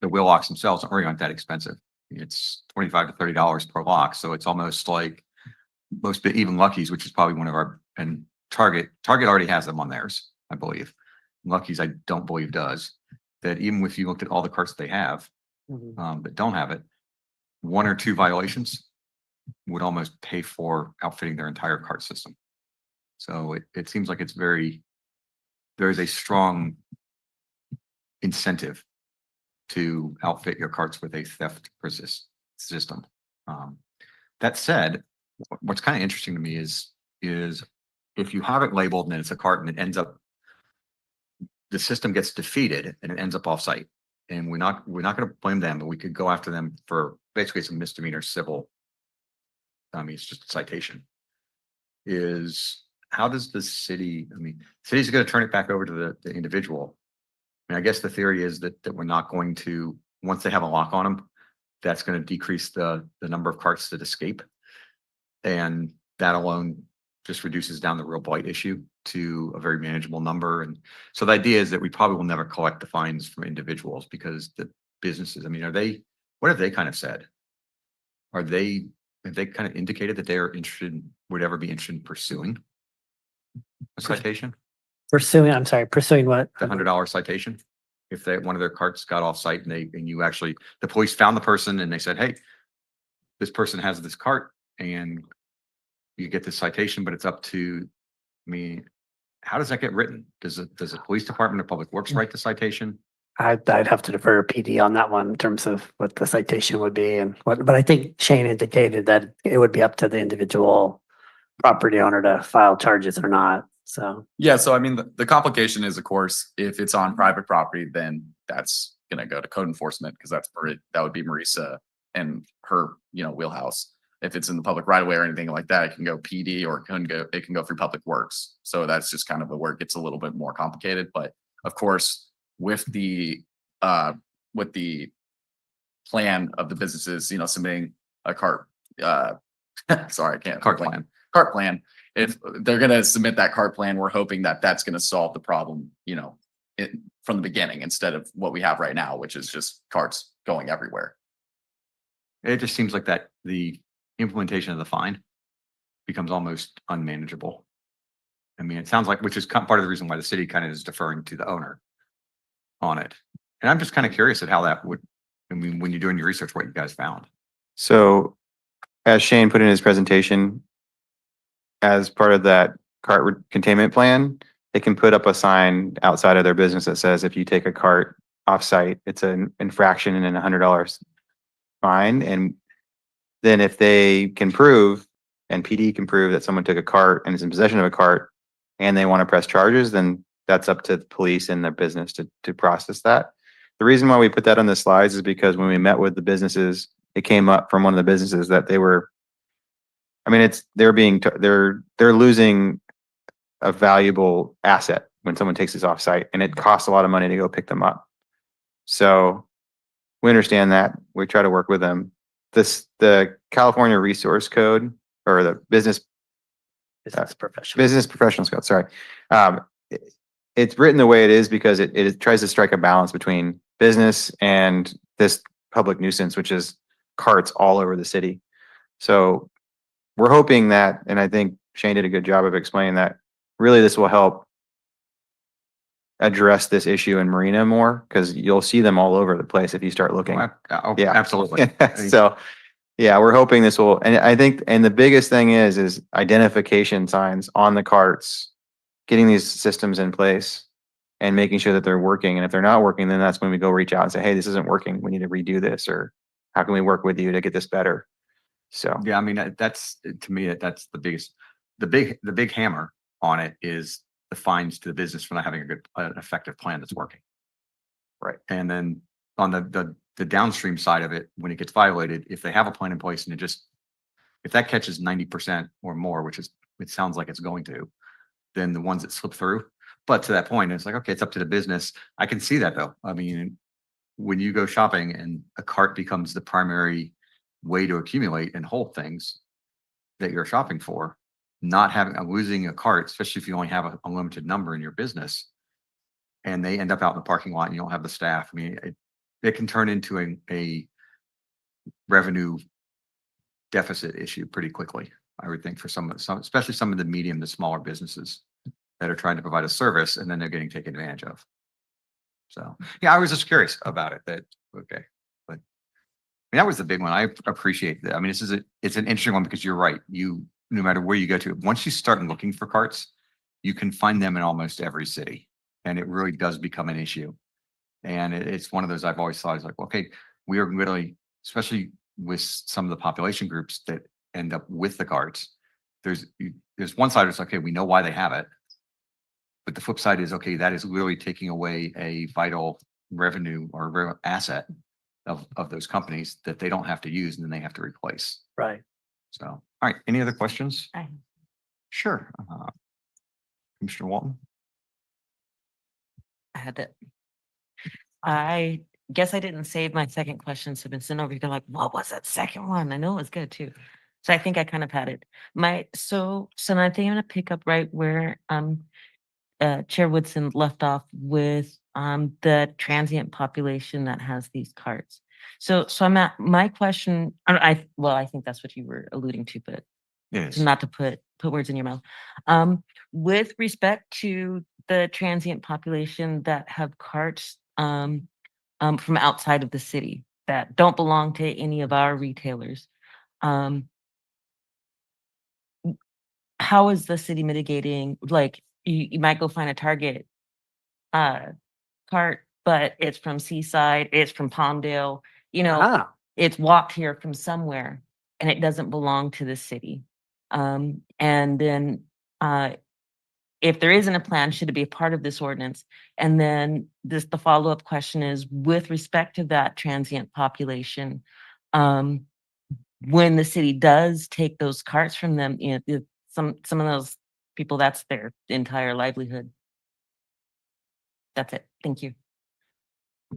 the wheel locks themselves aren't that expensive. It's $25 to $30 per lock. So it's almost like most, even Lucky's, which is probably one of our, and Target already has them on theirs, I believe. Lucky's, I don't believe does. That even if you looked at all the carts they have that don't have it, 1 or 2 violations would almost pay for outfitting their entire cart system. So it seems like there's a strong incentive to outfit your carts with a theft resist system. That said, what's kind of interesting to me is if you have it labeled and it's a cart and it ends up, the system gets defeated and it ends up off-site, and we're not going to blame them, but we could go after them for basically some misdemeanor civil. I mean, it's just a citation. How does the city? I mean, the city's going to turn it back over to the individual. I mean, I guess the theory is that we're not going to, once they have a lock on them, that's going to decrease the number of carts that escape, and that alone just reduces down the real blight issue to a very manageable number. And so the idea is that we probably will never collect the fines from individuals, because the businesses, I mean, what have they kind of said? Have they kind of indicated that they're would ever be interested in pursuing a citation? Pursuing what? The $100 citation. If one of their carts got off site and the police found the person and they said, hey, this person has this cart and you get this citation, but it's up to me. How does that get written? Does the police department or public works write the citation? I'd have to defer to PD on that one in terms of what the citation would be but I think Shane indicated that it would be up to the individual property owner to file charges or not. So Yeah, so I mean, the complication is, of course, if it's on private property, then that's going to go to code enforcement, because that would be Marisa and her, wheelhouse. If it's in the public right of way or anything like that, it can go PD, or it can go through public works. So that's just kind of where it gets a little bit more complicated. But of course, with the plan of the businesses, submitting a cart, sorry, I can't. Cart plan. If they're going to submit that cart plan, we're hoping that that's going to solve the problem, from the beginning, instead of what we have right now, which is just carts going everywhere. It just seems like that the implementation of the fine becomes almost unmanageable. I mean, it sounds like, which is part of the reason why the city kind of is deferring to the owner on it. And I'm just kind of curious at how that would, I mean, when you're doing your research, what you guys found. So as Shane put in his presentation, as part of that cart containment plan, they can put up a sign outside of their business that says, if you take a cart off-site, it's an infraction and a $100 fine. And then if they can prove, and PD can prove, that someone took a cart and is in possession of a cart and they want to press charges, then that's up to the police and their business to process that. The reason why we put that on the slides is because when we met with the businesses, it came up from one of the businesses that they're losing a valuable asset when someone takes these off site, and it costs a lot of money to go pick them up. So we understand that. We try to work with them. The California Resource Code, or the Business Professionals Code, sorry. It's written the way it is because it tries to strike a balance between business and this public nuisance, which is carts all over the city. So we're hoping that, and I think Shane did a good job of explaining that, really this will help address this issue in Marina more, because you'll see them all over the place if you start looking. Yeah. Absolutely. So, yeah, we're hoping this will, and I think, and the biggest thing is identification signs on the carts, getting these systems in place and making sure that they're working. And if they're not working, then that's when we go reach out and say, hey, this isn't working. We need to redo this, or how can we work with you to get this better? So, Yeah, I mean, that's, to me, that's the biggest, the big hammer on it is the fines to the business for not having a good, an effective plan that's working. Right. And then on the downstream side of it, when it gets violated, if they have a plan in place and it just, if that catches 90% or more, which is, it sounds like it's going to, then the ones that slip through. But to that point, it's like, okay, it's up to the business. I can see that though. I mean, when you go shopping and a cart becomes the primary way to accumulate and hold things that you're shopping for, not having, losing a cart, especially if you only have a limited number in your business, and they end up out in the parking lot and you don't have the staff. I mean, it can turn into a revenue deficit issue pretty quickly, I would think, for some, especially some of the medium to smaller businesses that are trying to provide a service and then they're getting taken advantage of. So, yeah, I was just curious about it, that, okay. But I mean, that was the big one. I appreciate that. I mean, it's an interesting one because you're right. No matter where you go to, once you start looking for carts, you can find them in almost every city, and it really does become an issue. And it's one of those I've always thought is like, okay, we are literally, especially with some of the population groups that end up with the carts, there's one side it's okay, we know why they have it. But the flip side is, okay, that is literally taking away a vital revenue or real asset of those companies that they don't have to use and then they have to replace. Right. So, all right, any other questions? I- Sure. Commissioner Walton? I had to. I guess I didn't save my second question, so I've been sitting over here like, what was that second one? I know it was good too. So I think I kind of had it. So I think I'm gonna pick up right where Chair Woodson left off with the transient population that has these carts. So I'm at my question. I think that's what you were alluding to, but Yes. not to put words in your mouth. With respect to the transient population that have carts from outside of the city that don't belong to any of our retailers, how is the city mitigating? Like, you might go find a Target cart, but it's from Seaside, it's from Palmdale, it's walked here from somewhere and it doesn't belong to the city. And then if there isn't a plan, should it be a part of this ordinance? And then the follow-up question is, with respect to that transient population, when the city does take those carts from them, some of those people, that's their entire livelihood. That's it. Thank you.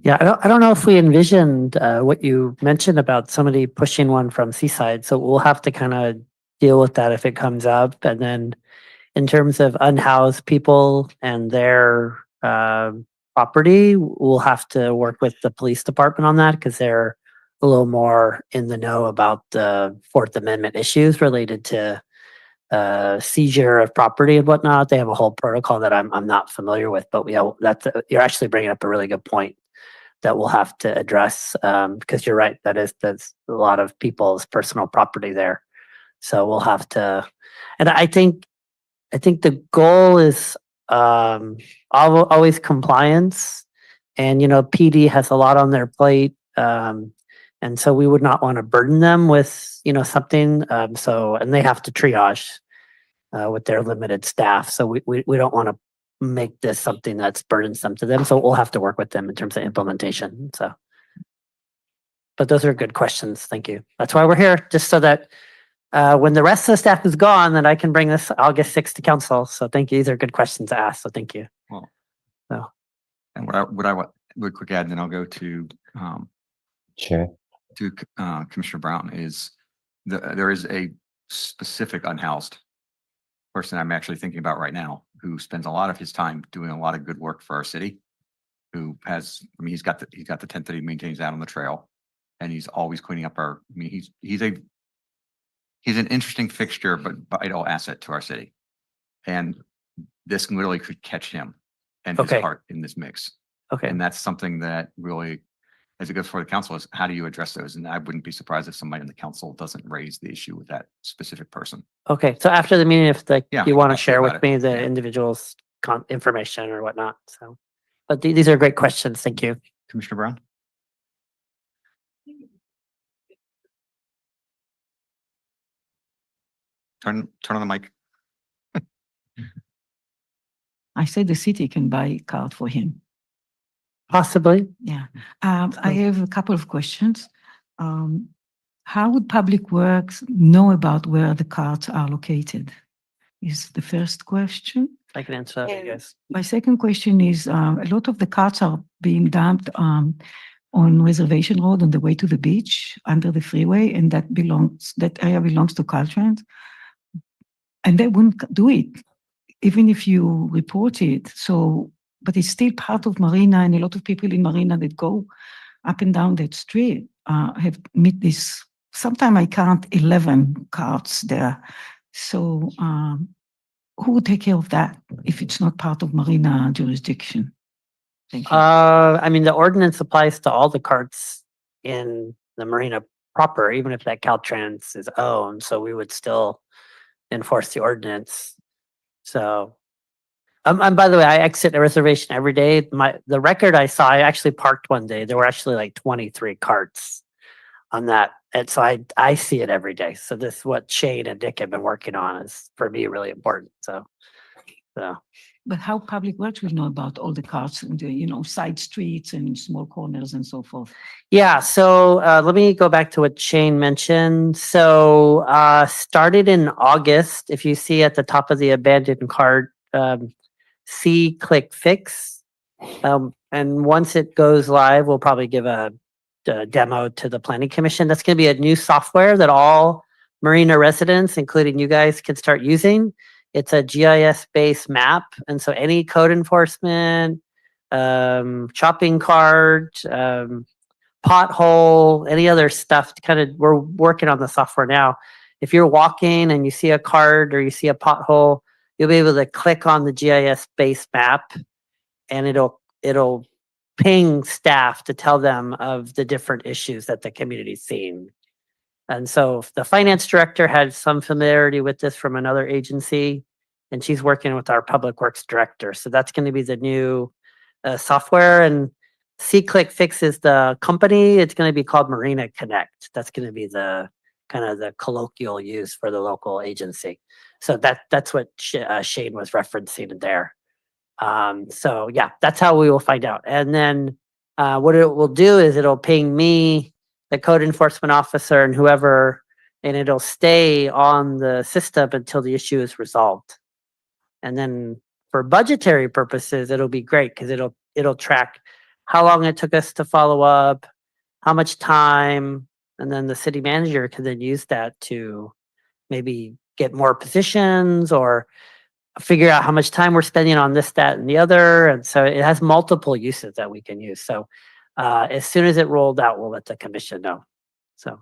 Yeah, I don't know if we envisioned what you mentioned about somebody pushing one from Seaside, so we'll have to kind of deal with that if it comes up. And then in terms of unhoused people and their property, we'll have to work with the police department on that because they're a little more in the know about the Fourth Amendment issues related to seizure of property and whatnot. They have a whole protocol that I'm not familiar with, but you're actually bringing up a really good point that we'll have to address because you're right, that's a lot of people's personal property there. So we'll have to, and I think the goal is always compliance, and PD has a lot on their plate, and so we would not want to burden them with something. And they have to triage with their limited staff, so we don't want to make this something that's burdensome to them. So we'll have to work with them in terms of implementation. So, but those are good questions. Thank you. That's why we're here, just so that When the rest of the staff is gone, then I can bring this August 6th to council. So thank you. These are good questions to ask. So thank you. And what I want, real quick add, and then I'll go Chair. to Commissioner Brown is there is a specific unhoused person I'm actually thinking about right now who spends a lot of his time doing a lot of good work for our city. Who has, I mean, he's got the tent that he maintains out on the trail, and he's always cleaning up our. I mean, he's an interesting fixture, but vital asset to our city, and this literally could catch him and his Okay. heart in this mix. Okay. And that's something that really, as it goes for the council, is how do you address those? And I wouldn't be surprised if somebody in the council doesn't raise the issue with that specific person. Okay. So after the meeting, if Yeah, you want to talk to you share about with it. me the Yeah. individual's information or whatnot. So, but these are great questions. Thank you. Commissioner Brown? Turn on the mic. I said the city can buy a card for him. Possibly. Yeah. I have a couple of questions. How would Public Works know about where the cards are located? Is the first question. I can answer that, yes. My second question is, a lot of the carts are being dumped on Reservation Road on the way to the beach under the freeway, and that area belongs to Caltrans. And they wouldn't do it, even if you report it. So, but it's still part of Marina, and a lot of people in Marina that go up and down that street have met this. Sometimes I count 11 carts there. So, who would take care of that if it's not part of Marina jurisdiction? Thank you. I mean, the ordinance applies to all the carts in the marina proper, even if that Caltrans is owned. So we would still enforce the ordinance. So, and by the way, I exit a reservation every day. The record I saw, I actually parked one day. There were actually like 23 carts on that. And so I see it every day. So this, what Shane and Dick have been working on is for me really important. So. But how Public Works will know about all the carts and the, side streets and small corners and so forth? Yeah, so let me go back to what Shane mentioned. So started in August, if you see at the top of the abandoned cart, see click fix. And once it goes live, we'll probably give a demo to the Planning Commission. That's going to be a new software that all Marina residents, including you guys, can start using. It's a GIS-based map, and so any code enforcement, shopping cart, pothole, any other stuff, we're working on the software now. If you're walking and you see a cart or you see a pothole, you'll be able to click on the GIS-based map, and it'll ping staff to tell them of the different issues that the community's seeing. And so the finance director had some familiarity with this from another agency, and she's working with our public works director. So that's going to be the new software. And C-Click fixes the company. It's going to be called Marina Connect. That's going to be the kind of the colloquial use for the local agency. So that's what Shane was referencing there. So yeah, that's how we will find out. And then what it will do is it'll ping me, the code enforcement officer, and whoever, and it'll stay on the system until the issue is resolved. And then for budgetary purposes, it'll be great because it'll track how long it took us to follow up, how much time, and then the city manager can then use that to maybe get more positions or figure out how much time we're spending on this, that, and the other. And so it has multiple uses that we can use. So as soon as it rolled out, we'll let the commission know. So.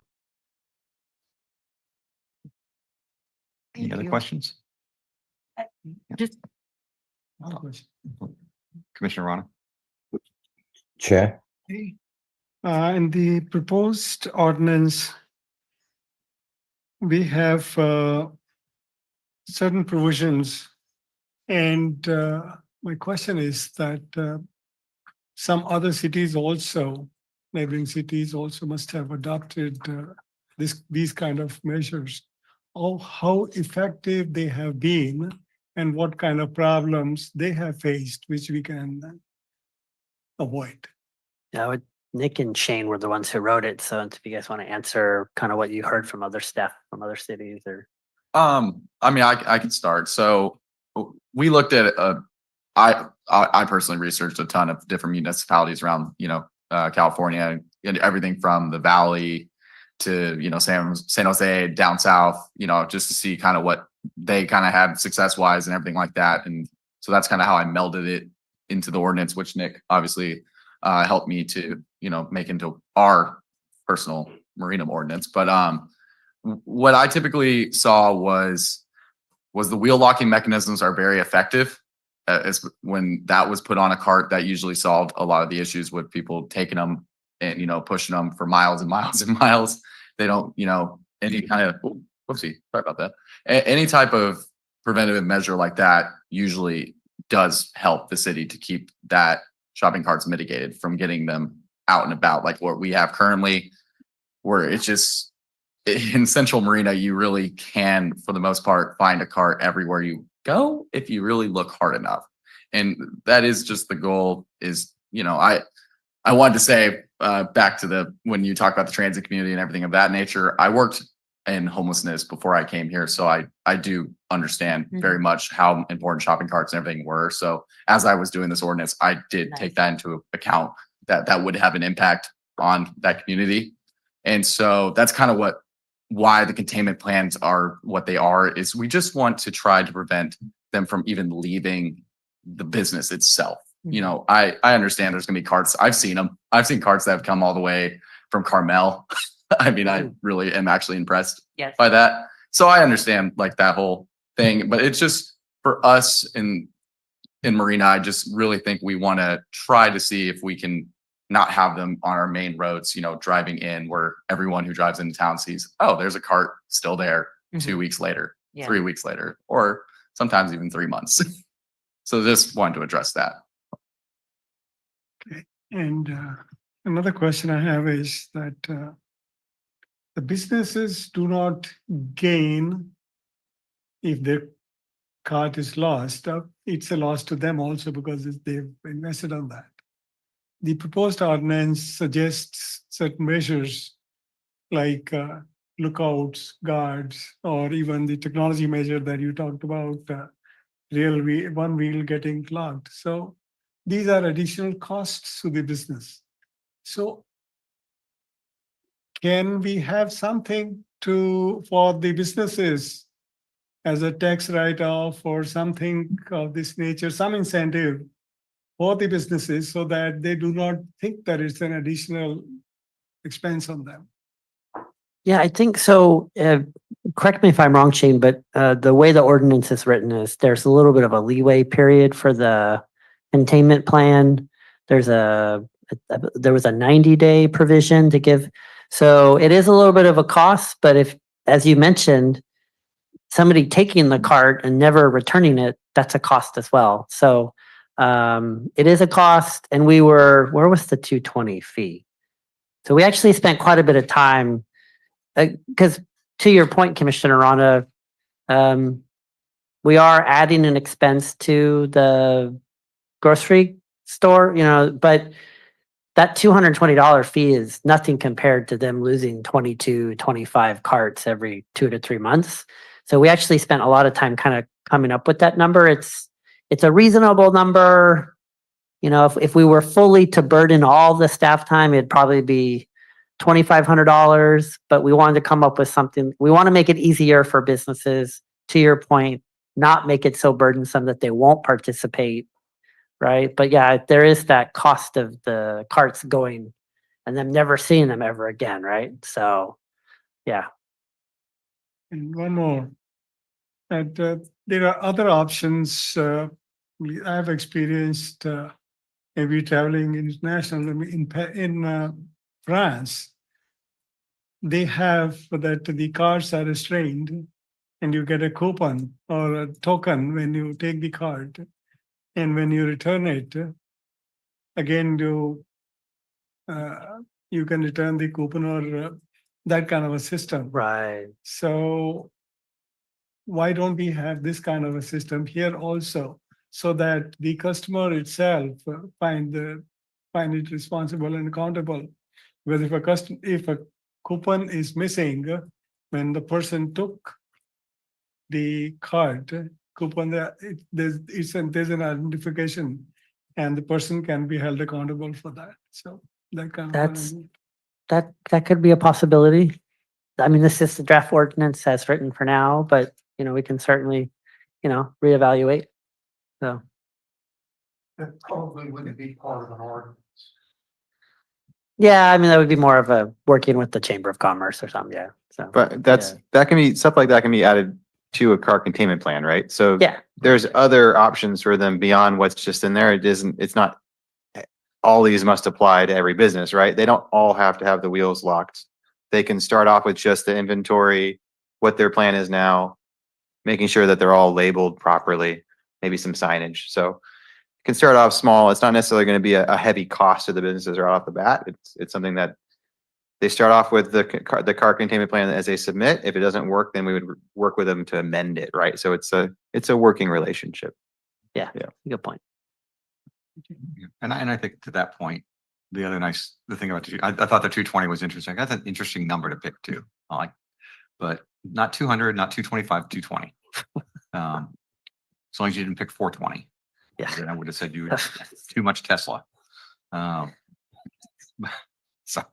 Any other questions? Just Commissioner Rana? Chair. In the proposed ordinance, we have certain provisions. And my question is that some other cities also, neighboring cities also must have adopted these kind of measures. How effective they have been and what kind of problems they have faced, which we can avoid. Yeah, Nick and Shane were the ones who wrote it. So if you guys want to answer kind of what you heard from other staff from other cities or. I mean, I can start. So we looked at, I personally researched a ton of different municipalities around, California, and everything from the Valley to, San Jose down south, just to see kind of what they kind of had success wise and everything like that. And so that's kind of how I melded it into the ordinance, which Nick obviously helped me to, make into our personal Marina ordinance. But what I typically saw was the wheel locking mechanisms are very effective. As when that was put on a cart, that usually solved a lot of the issues with people taking them and pushing them for miles and miles and miles. They don't, any kind of whoopsie, sorry about that. Any type of preventative measure like that usually does help the city to keep that shopping carts mitigated from getting them out and about, like what we have currently, where it's just in Central Marina, you really can, for the most part, find a cart everywhere you go if you really look hard enough. And that is just the goal is, I wanted to say back to when you talk about the transit community and everything of that nature, I worked in homelessness before I came here. So I do understand very much how important shopping carts and everything were. So as I was doing this ordinance, I did take that into account that would have an impact on that community. And so that's kind of why the containment plans are what they are, is we just want to try to prevent them from even leaving the business itself. I understand there's gonna be carts. I've seen them. I've seen carts that have come all the way from Carmel. I mean, I really am actually impressed by that. So I understand like that whole thing, but it's just for us in Marina, I just really think we want to try to see if we can not have them on our main roads, driving in where everyone who drives into town sees, oh, there's a cart still there 2 weeks later, 3 weeks later, or sometimes even 3 months. So just wanted to address that. Okay. And another question I have is that the businesses do not gain if their cart is lost. It's a loss to them also because they've invested on that. The proposed ordinance suggests certain measures like lookouts, guards, or even the technology measure that you talked about, one wheel getting clogged. So these are additional costs to the business. So can we have something for the businesses as a tax write-off or something of this nature, some incentive for the businesses so that they do not think that it's an additional expense on them? Yeah, I think so. Correct me if I'm wrong, Shane, but the way the ordinance is written is there's a little bit of a leeway period for the containment plan. There was a 90-day provision to give. So it is a little bit of a cost, but if, as you mentioned, somebody taking the cart and never returning it, that's a cost as well. So it is a cost, and where was the 220 fee? So we actually spent quite a bit of time, because to your point, Commissioner Rana, we are adding an expense to the grocery store, but that $220 fee is nothing compared to them losing 22, 25 carts every 2 to 3 months. So we actually spent a lot of time kind of coming up with that number. It's a reasonable number. If we were fully to burden all the staff time, it'd probably be $2,500, but we wanted to come up with something. We want to make it easier for businesses, to your point, not make it so burdensome that they won't participate, right? But yeah, there is that cost of the carts going and them never seeing them ever again, right? So, yeah. And one more. And there are other options. I've experienced maybe traveling international in France. They have that the cards are restrained and you get a coupon or a token when you take the card. And when you return it, again, you can return the coupon or that kind of a system. Right. So why don't we have this kind of a system here also, so that the customer itself find find it responsible and accountable. Whether if a coupon is missing, when the person took the card, coupon, there's an identification and the person can be held accountable for that. So that kind of. That's- That could be a possibility. I mean, this is the draft ordinance as written for now, but we can certainly, reevaluate. So, That probably wouldn't be part of an ordinance. yeah, I mean, that would be more of a working with the Chamber of Commerce or something. Yeah. So, But that can be, stuff like that can be added to a cart containment plan, right? So yeah, there's other options for them beyond what's just in there. It's not all these must apply to every business, right? They don't all have to have the wheels locked. They can start off with just the inventory, what their plan is now, making sure that they're all labeled properly, maybe some signage. So it can start off small. It's not necessarily going to be a heavy cost to the businesses right off the bat. It's something that they start off with the cart containment plan as they submit. If it doesn't work, then we would work with them to amend it, right? So it's a working relationship. yeah, Yeah. good point. And I think to that point, the thing about I thought the 220 was interesting. That's an interesting number to pick too. But not 200, not 225, 220. As long as you didn't pick 420. Yeah. Then I would have said you had too much Tesla. So,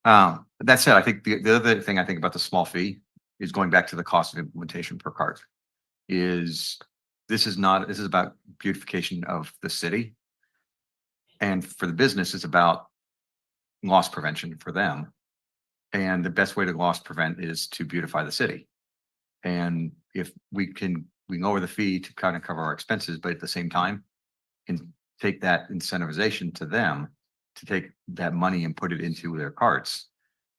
that said, I think the other thing I think about the small fee is going back to the cost of implementation per cart. This is about beautification of the city. And for the business, it's about loss prevention for them. And the best way to loss prevent is to beautify the city. And if we can lower the fee to kind of cover our expenses, but at the same time, can take that incentivization to them to take that money and put it into their carts,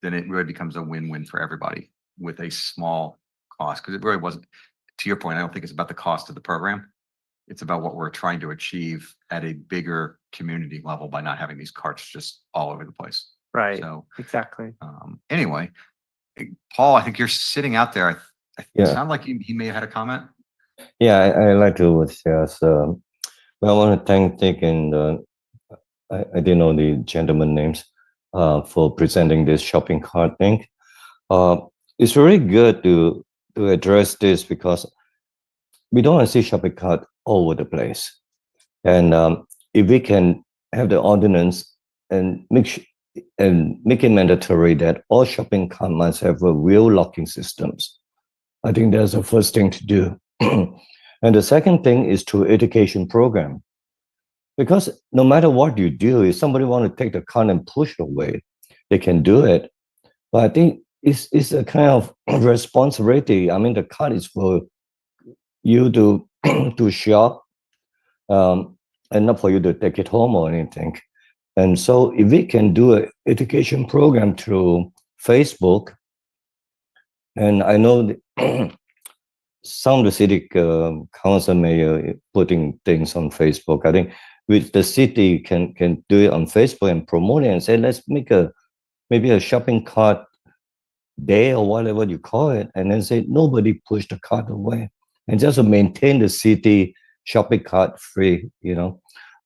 then it really becomes a win-win for everybody with a small cost. Because it really wasn't, to your point, I don't think it's about the cost of the program. It's about what we're trying to achieve at a bigger community level by not having these carts just all over the place. Right. So Exactly. anyway, Paul, I think you're sitting out there. It Yeah. sounded like he may have had a comment. Yeah, I like to share. Well, I want to thank Dick and I didn't know the gentleman names for presenting this shopping cart thing. It's really good to address this because we don't want to see shopping cart all over the place. And if we can have the ordinance and make it mandatory that all shopping cart must have a wheel locking systems, I think that's the first thing to do. And the second thing is through education program. Because no matter what you do, if somebody want to take the cart and push away, they can do it. But I think it's a kind of responsibility. I mean, the cart is for you to to shop, and not for you to take it home or anything. And so if we can do an education program through Facebook, and I know some of the city council mayor putting things on Facebook. I think with the city can do it on Facebook and promote it and say, let's make maybe a shopping cart day or whatever you call it, and then say nobody push the cart away and just to maintain the city shopping cart free,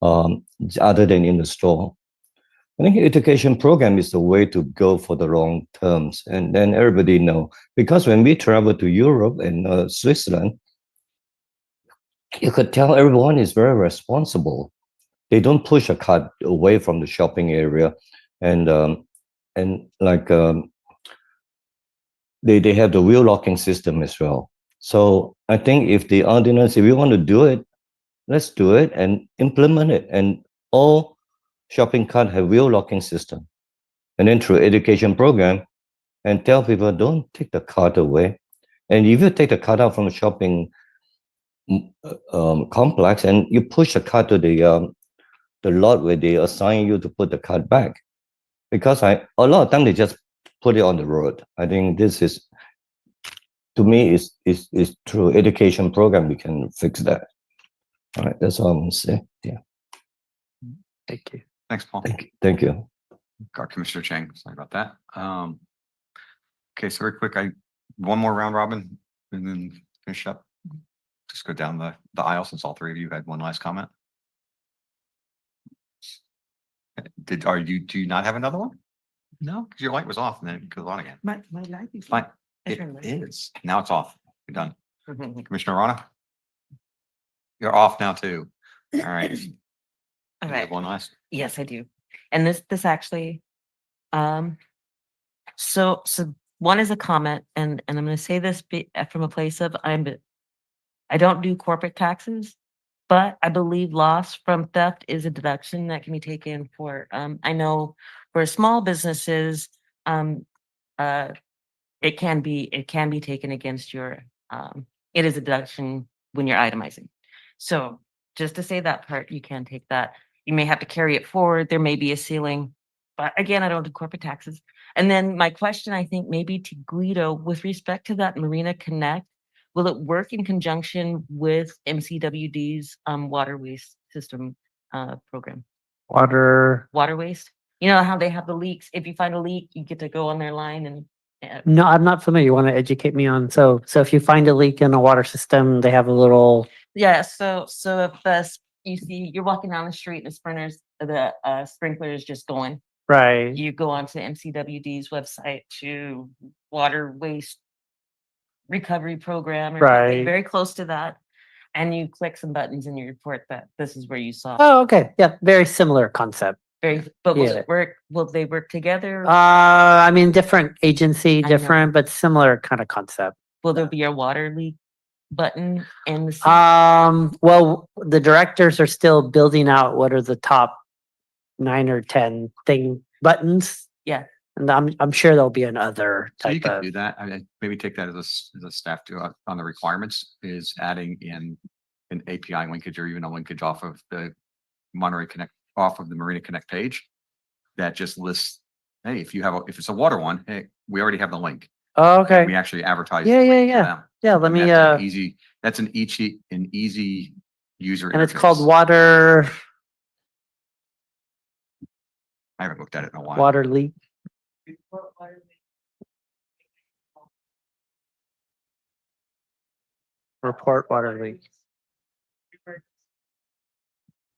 other than in the store. I think education program is the way to go for the long terms. And then everybody know, because when we travel to Europe and Switzerland, you could tell everyone is very responsible. They don't push a cart away from the shopping area. And like they have the wheel locking system as well. So I think if the ordinance, if we want to do it, let's do it and implement it. And all shopping cart have wheel locking system, and then through education program and tell people don't take the cart away. And if you take the cart out from a shopping complex and you push the cart to the lot where they assign you to put the cart back, because a lot of time they just put it on the road. I think this is, to me, is through education program we can fix that. All right, that's all I'm gonna say. Yeah. Thank you. Thanks, Paul. Thank you. Commissioner Chang, sorry about that. Okay, so very quick, one more round robin and then finish up. Just go down the aisle since all three of you had one last comment. Do you not have another one? No, because your light was off and then it goes on again. My light is. Fine. I It turned mine. is. Now it's off. You're done. Mhm. Commissioner Rana? You're off now too. All right. All You have right. one last. Yes, I do. And this actually, so one is a comment, and I'm going to say this from a place of I don't do corporate taxes, but I believe loss from theft is a deduction that can be taken for, I know for small businesses, um, uh, it can be taken against your, it is a deduction when you're itemizing. So just to say that part, you can take that. You may have to carry it forward. There may be a ceiling, but again, I don't do corporate taxes. And then my question, I think maybe to Guido, with respect to that Marina Connect, will it work in conjunction with MCWD's water waste system program? Water. Waste? You know how they have the leaks? If you find a leak, you get to go on their line and No, I'm not familiar. You want to educate me on? So if you find a leak in a water system, they have a little. yeah, so if you see you're walking down the street and the sprinkler is just going, Right. you go onto MCWD's website to water waste recovery program or something Right. very close to that, and you click some buttons and you report that this is where you saw. Oh, okay. Yeah. Very similar concept. But will Yeah. it work? Will they work together? I mean, different agency, know. different, but similar kind of concept. Will there be a water leak button in the? Well, the directors are still building out what are the top 9 or 10 buttons. Yeah. And I'm sure there'll be another So you type can of. do that. I mean, maybe take that as a staff to, on the requirements is adding in an API linkage or even a linkage off of the off of the Marina Connect page. That just lists, hey, if it's a water one, hey, we already have the link. Oh, And we okay. actually advertise. Yeah, the link yeah, to yeah. them. Yeah. Let And me, that's an easy user. and it's called interface. water I haven't looked at it in a while. water leak. Report water leak.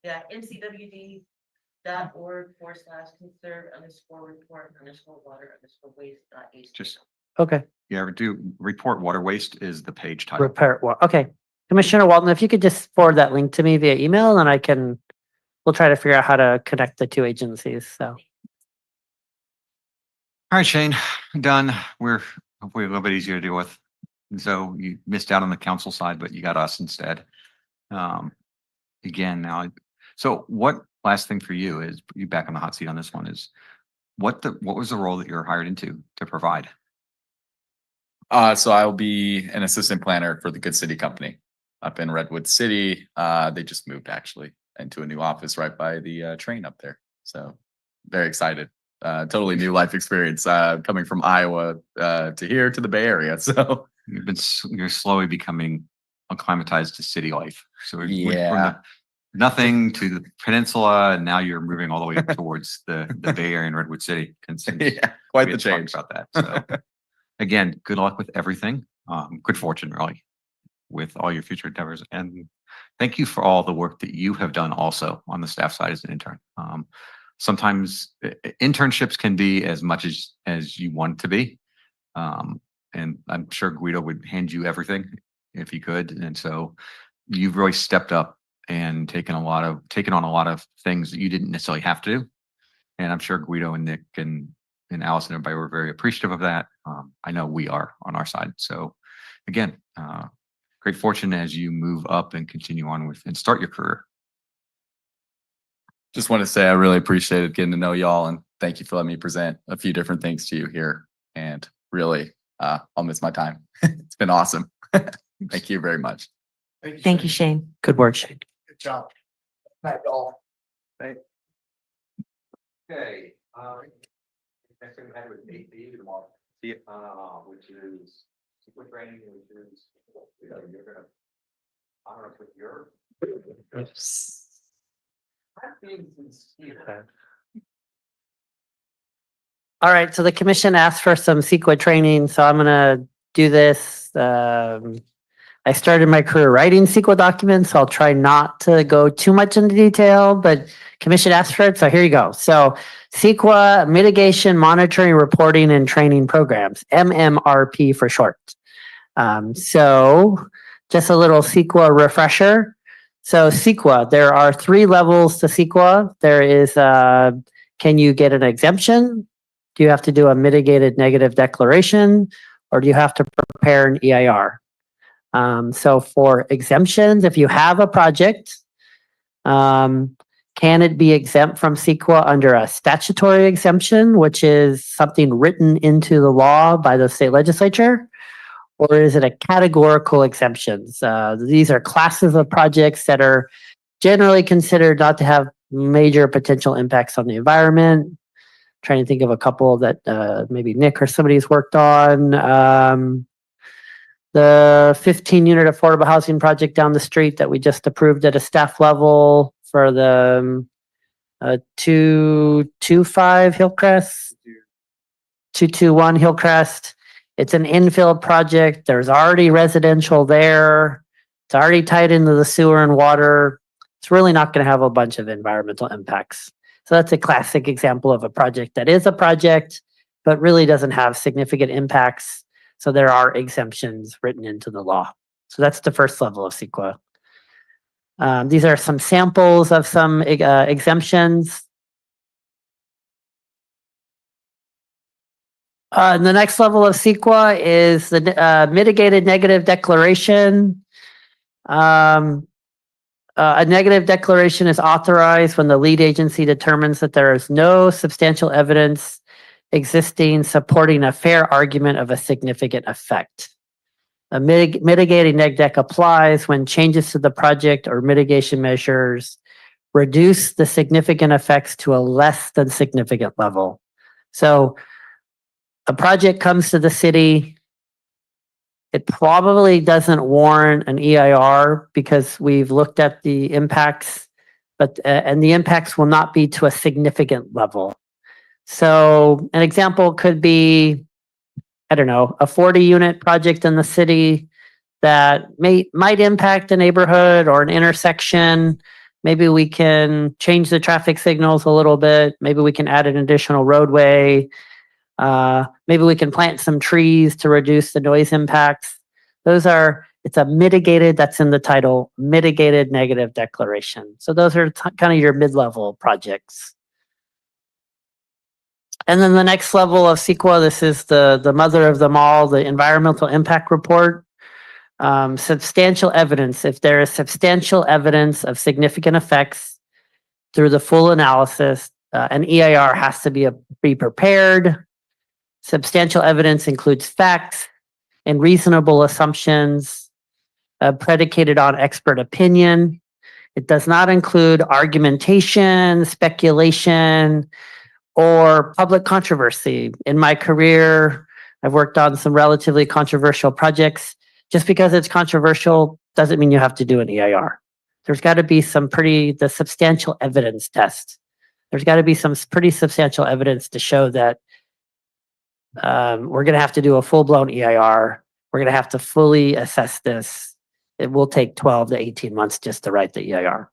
Yeah, mcwd.org/conserve_report_water_waste.ac. Just, Okay. yeah, do report water waste is the page title. Repair. Okay. Commissioner Walton, if you could just forward that link to me via email, then we'll try to figure out how to connect the two agencies. So. All right, Shane, done. We're hopefully a little bit easier to deal with. And so you missed out on the council side, but you got us instead. Again, now, so what last thing for you is you back on the hot seat on this one is what was the role that you're hired into to provide? So I'll be an assistant planner for the Good City Company up in Redwood City. They just moved actually into a new office right by the train up there. So very excited. Totally new life experience coming from Iowa to here to the Bay Area. So You're slowly becoming acclimatized to city life. So yeah, nothing to the peninsula, and now you're moving all the way towards the Bay Area and Redwood City. yeah, quite We the had talked change. about that. So again, good luck with everything. Good fortune, really, with all your future endeavors. And thank you for all the work that you have done also on the staff side as an intern. Sometimes internships can be as much as you want it to be. And I'm sure Guido would hand you everything if he could. And so you've really stepped up and taken on a lot of things that you didn't necessarily have to do. And I'm sure Guido and Nick and Alice and everybody were very appreciative of that. I know we are on our side. So again, great fortune as you move up and continue on with and start your career. Just want to say I really appreciated getting to know y'all and thank you for letting me present a few different things to you here. And really, I'll miss my time. It's been awesome. Thank you very much. Thank you, Shane. Good work, Shane. Good job. Not all. Okay. Next thing we had was 8B tomorrow. Which is super training, which is you're gonna honor us with your. All right, so the commission asked for some CEQA training, so I'm gonna do this. I I started my career writing SQL documents, so I'll try not to go too much into detail, but commission asked for it, so here you go. So SQL Mitigation, Monitoring, Reporting, and Training Programs, MMRP for short. So just a little SQL refresher. So SQL, there are 3 levels to SQL. There is, can you get an exemption? Do you have to do a mitigated negative declaration? Or do you have to prepare an EIR? So for exemptions, if you have a project, can it be exempt from CEQA under a statutory exemption, which is something written into the law by the state legislature? Or is it a categorical exemptions? These are classes of projects that are generally considered not to have major potential impacts on the environment. Trying to think of a couple that maybe Nick or somebody's worked on. The 15 unit affordable housing project down the street that we just approved at a staff level for the 225 Hillcrest, 221 Hillcrest. It's an infill project. There's already residential there. It's already tied into the sewer and water. It's really not going to have a bunch of environmental impacts. So that's a classic example of a project that is a project, but really doesn't have significant impacts. So there are exemptions written into the law. So that's the first level of CEQA. These are some samples of some exemptions. The next level of CEQA is the mitigated negative declaration. A negative declaration is authorized when the lead agency determines that there is no substantial evidence existing supporting a fair argument of a significant effect. A mitigating neg deck applies when changes to the project or mitigation measures reduce the significant effects to a less than significant level. So a project comes to the city, it probably doesn't warrant an EIR because we've looked at the impacts, but and the impacts will not be to a significant level. So an example could be, I don't know, a 40 unit project in the city that might impact a neighborhood or an intersection. Maybe we can change the traffic signals a little bit. Maybe we can add an additional roadway. Maybe we can plant some trees to reduce the noise impacts. It's a mitigated, that's in the title, mitigated negative declaration. So those are kind of your mid-level projects. And then the next level of CEQA, this is the mother of them all, the environmental impact report. Substantial evidence. If there is substantial evidence of significant effects through the full analysis, an EIR has to be prepared. Substantial evidence includes facts and reasonable assumptions predicated on expert opinion. It does not include argumentation, speculation, or public controversy. In my career, I've worked on some relatively controversial projects. Just because it's controversial doesn't mean you have to do an EIR. There's got to be the substantial evidence test. There's got to be some pretty substantial evidence to show that we're going to have to do a full-blown EIR. We're going to have to fully assess this. It will take 12 to 18 months just to write the EIR.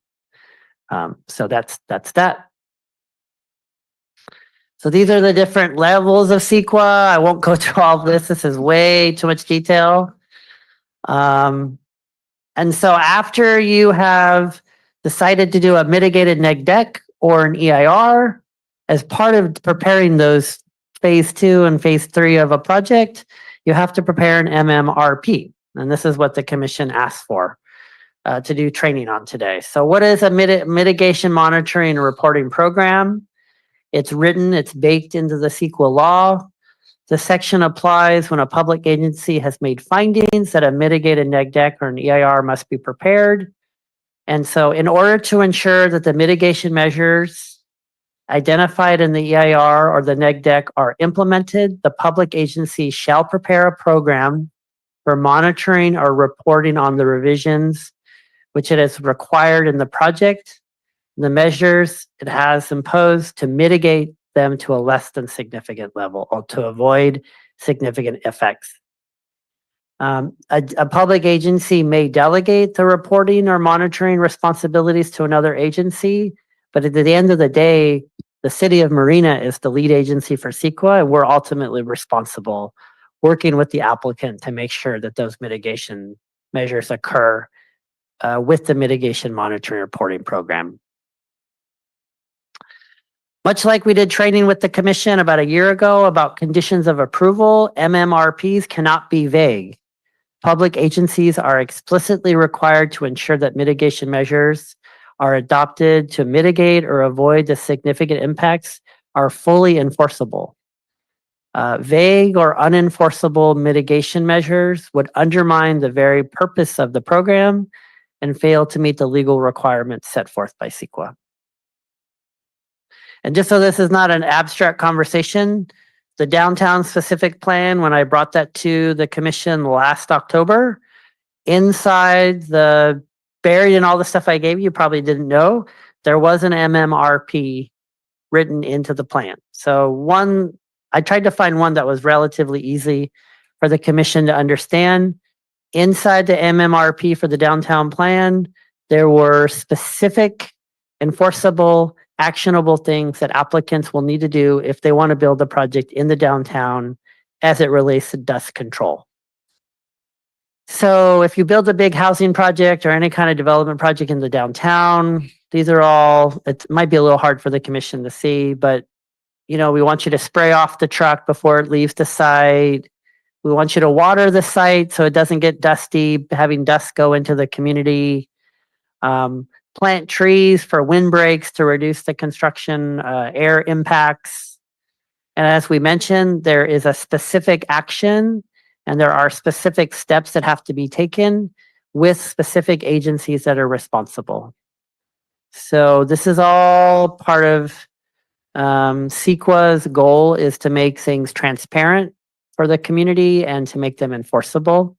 So that's that. So these are the different levels of CEQA. I won't go through all of this. This is way too much detail. And so after you have decided to do a mitigated neg deck or an EIR, as part of preparing those phase 2 and phase 3 of a project, you have to prepare an MMRP. And this is what the commission asked for to do training on today. So what is a mitigation monitoring and reporting program? It's written, it's baked into the CEQA law. The section applies when a public agency has made findings that a mitigated neg deck or an EIR must be prepared. And so in order to ensure that the mitigation measures identified in the EIR or the neg deck are implemented, the public agency shall prepare a program for monitoring or reporting on the revisions which it is required in the project, the measures it has imposed to mitigate them to a less than significant level or to avoid significant effects. A public agency may delegate the reporting or monitoring responsibilities to another agency, but at the end of the day, the city of Marina is the lead agency for CEQA, and we're ultimately responsible working with the applicant to make sure that those mitigation measures occur with the mitigation monitoring reporting program. Much like we did training with the commission about a year ago about conditions of approval, MMRPs cannot be vague. Public agencies are explicitly required to ensure that mitigation measures are adopted to mitigate or avoid the significant impacts are fully enforceable. Vague or unenforceable mitigation measures would undermine the very purpose of the program and fail to meet the legal requirements set forth by CEQA. And just so this is not an abstract conversation, the downtown specific plan, when I brought that to the commission last October, inside the, buried in all the stuff I gave you, probably didn't know, there was an MMRP written into the plan. So one, I tried to find one that was relatively easy for the commission to understand. Inside the MMRP for the downtown plan, there were specific, enforceable, actionable things that applicants will need to do if they want to build a project in the downtown as it relates to dust control. So if you build a big housing project or any kind of development project in the downtown, these are all, it might be a little hard for the commission to see, but you know, we want you to spray off the truck before it leaves the site. We want you to water the site so it doesn't get dusty, having dust go into the community. Plant trees for windbreaks to reduce the construction air impacts. And as we mentioned, there is a specific action and there are specific steps that have to be taken with specific agencies that are responsible. So this is all part of CEQA's goal is to make things transparent for the community and to make them enforceable.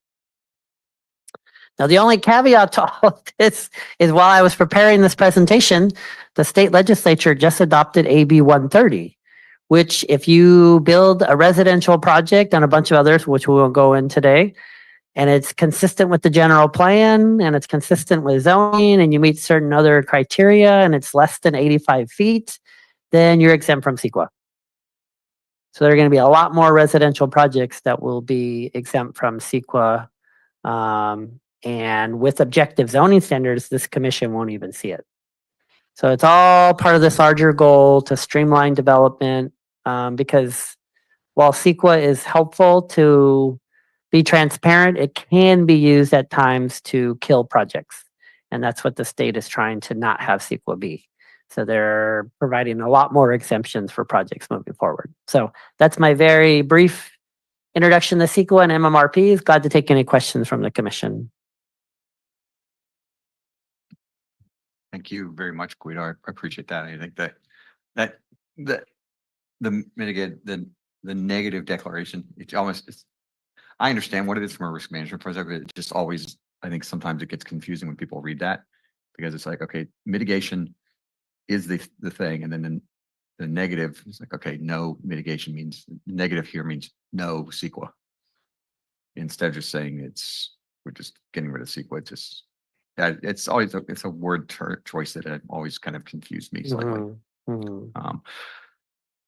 Now, the only caveat to all of this is while I was preparing this presentation, the state legislature just adopted AB 130, which if you build a residential project and a bunch of others, which we won't go in today, and it's consistent with the general plan and it's consistent with zoning and you meet certain other criteria and it's less than 85 feet, then you're exempt from CEQA. So there are going to be a lot more residential projects that will be exempt from CEQA. And with objective zoning standards, this commission won't even see it. So it's all part of this larger goal to streamline development, because while CEQA is helpful to be transparent, it can be used at times to kill projects. And that's what the state is trying to not have CEQA be. So they're providing a lot more exemptions for projects moving forward. So that's my very brief introduction to CEQA and MMRPs. Glad to take any questions from the commission. Thank you very much, Guido. I appreciate that. I think that the mitigate, the negative declaration, it's almost, I understand what it is from a risk management perspective. It just always, I think sometimes it gets confusing when people read that because it's like, okay, mitigation is the thing. And then the negative is like, okay, no mitigation means negative here means no CEQA. Instead of just saying we're just getting rid of CEQA, it's just, it's always it's a word choice that always kind of confused me slightly.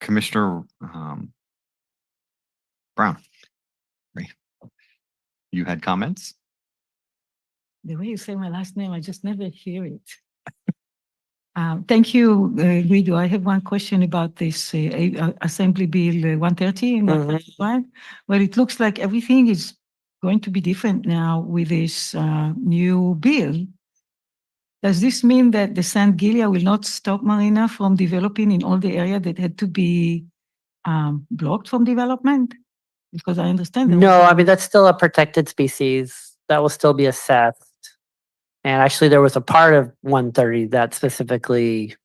Commissioner Brown, you had comments? The way you say my last name, I just never hear it. Thank you, Guido. I have one question about this Assembly Bill 130 and 135. Well, it looks like everything is going to be different now with this new bill. Does this mean that the San Gilia will not stop Marina from developing in all the area that had to be blocked from development? Because I understand. No, I mean, that's still a protected species. That will still be assessed. And actually, there was a part of 130 that specifically,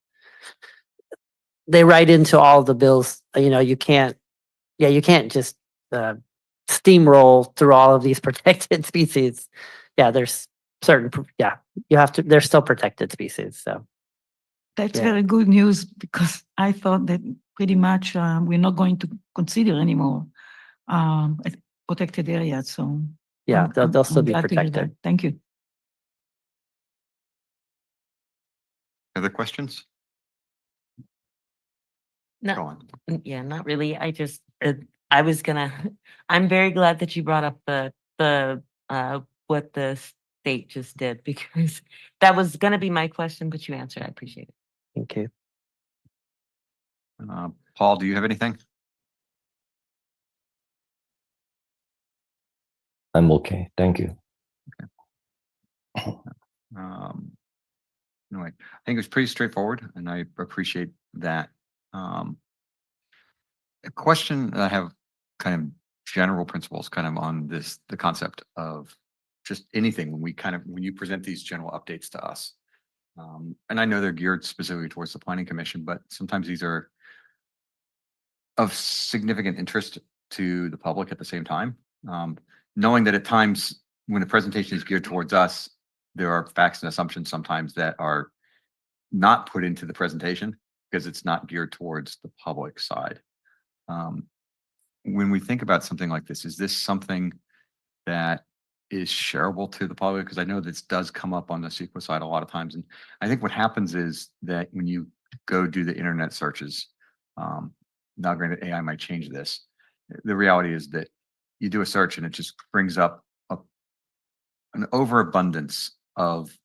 they write into all the bills, you know, you can't just steamroll through all of these protected species. Yeah, there's certain, you have to, they're still protected species, so. That's very good news because I thought that pretty much we're not going to consider anymore protected areas, so Yeah, they'll still I'm be glad to hear protected. that. Thank you. Other questions? No. Go on. Yeah, not really. I just, I was gonna, I'm very glad that you brought up what the state just did because that was gonna be my question, but you answered. I appreciate it. Thank you. Paul, do you have anything? I'm okay. Thank you. Anyway, I think it was pretty straightforward and I appreciate that. A question that I have kind of general principles kind of on this, the concept of just anything when you present these general updates to us. And I know they're geared specifically towards the planning commission, but sometimes these are of significant interest to the public at the same time. Knowing that at times when a presentation is geared towards us, there are facts and assumptions sometimes that are not put into the presentation because it's not geared towards the public side. When we think about something like this, is this something that is shareable to the public? Because I know this does come up on the CEQA side a lot of times. And I think what happens is that when you go do the internet searches, now granted AI might change this. The reality is that you do a search and it just brings up an overabundance of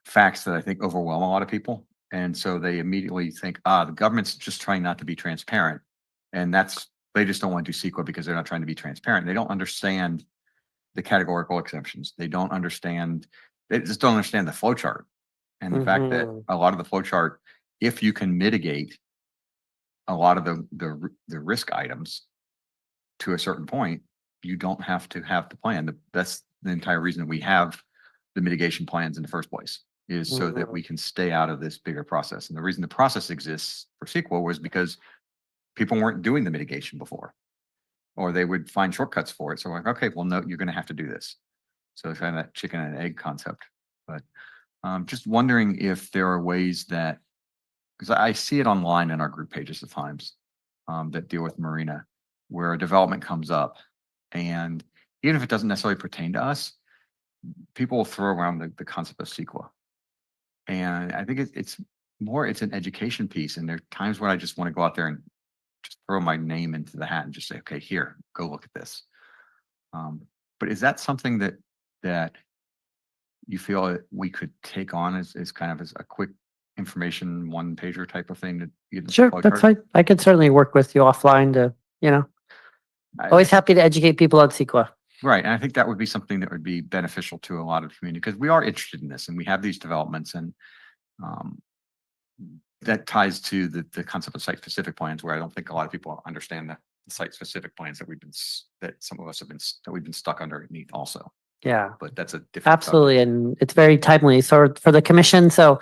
facts that I think overwhelm a lot of people. And so they immediately think, the government's just trying not to be transparent. And they just don't want to do CEQA because they're not trying to be transparent. They don't understand the categorical exemptions. They just don't understand the flow chart. And the fact that a lot of the flow chart, if you can mitigate a lot of the risk items to a certain point, you don't have to have the plan. That's the entire reason that we have the mitigation plans in the first place, is so that we can stay out of this bigger process. And the reason the process exists for CEQA was because people weren't doing the mitigation before, or they would find shortcuts for it. So we're like, okay, well, no, you're going to have to do this. So it's kind of that chicken and egg concept. But just wondering if there are ways that, because I see it online in our group pages at times that deal with Marina, where a development comes up, and even if it doesn't necessarily pertain to us, people will throw around the concept of CEQA. And I think it's an education piece. And there are times when I just want to go out there and just throw my name into the hat and just say, okay, here, go look at this. But is that something that you feel that we could take on as kind of as a quick information one pager type of thing? Sure, that's fine. I could certainly work with you offline to, always happy to educate people on CEQA. Right. And I think that would be something that would be beneficial to a lot of the community, because we are interested in this and we have these developments, and that ties to the concept of site specific plans, where I don't think a lot of people understand the site specific plans that some of us that we've been stuck underneath also. Yeah, but that's a different absolutely. subject. And it's very timely. So for the commission, for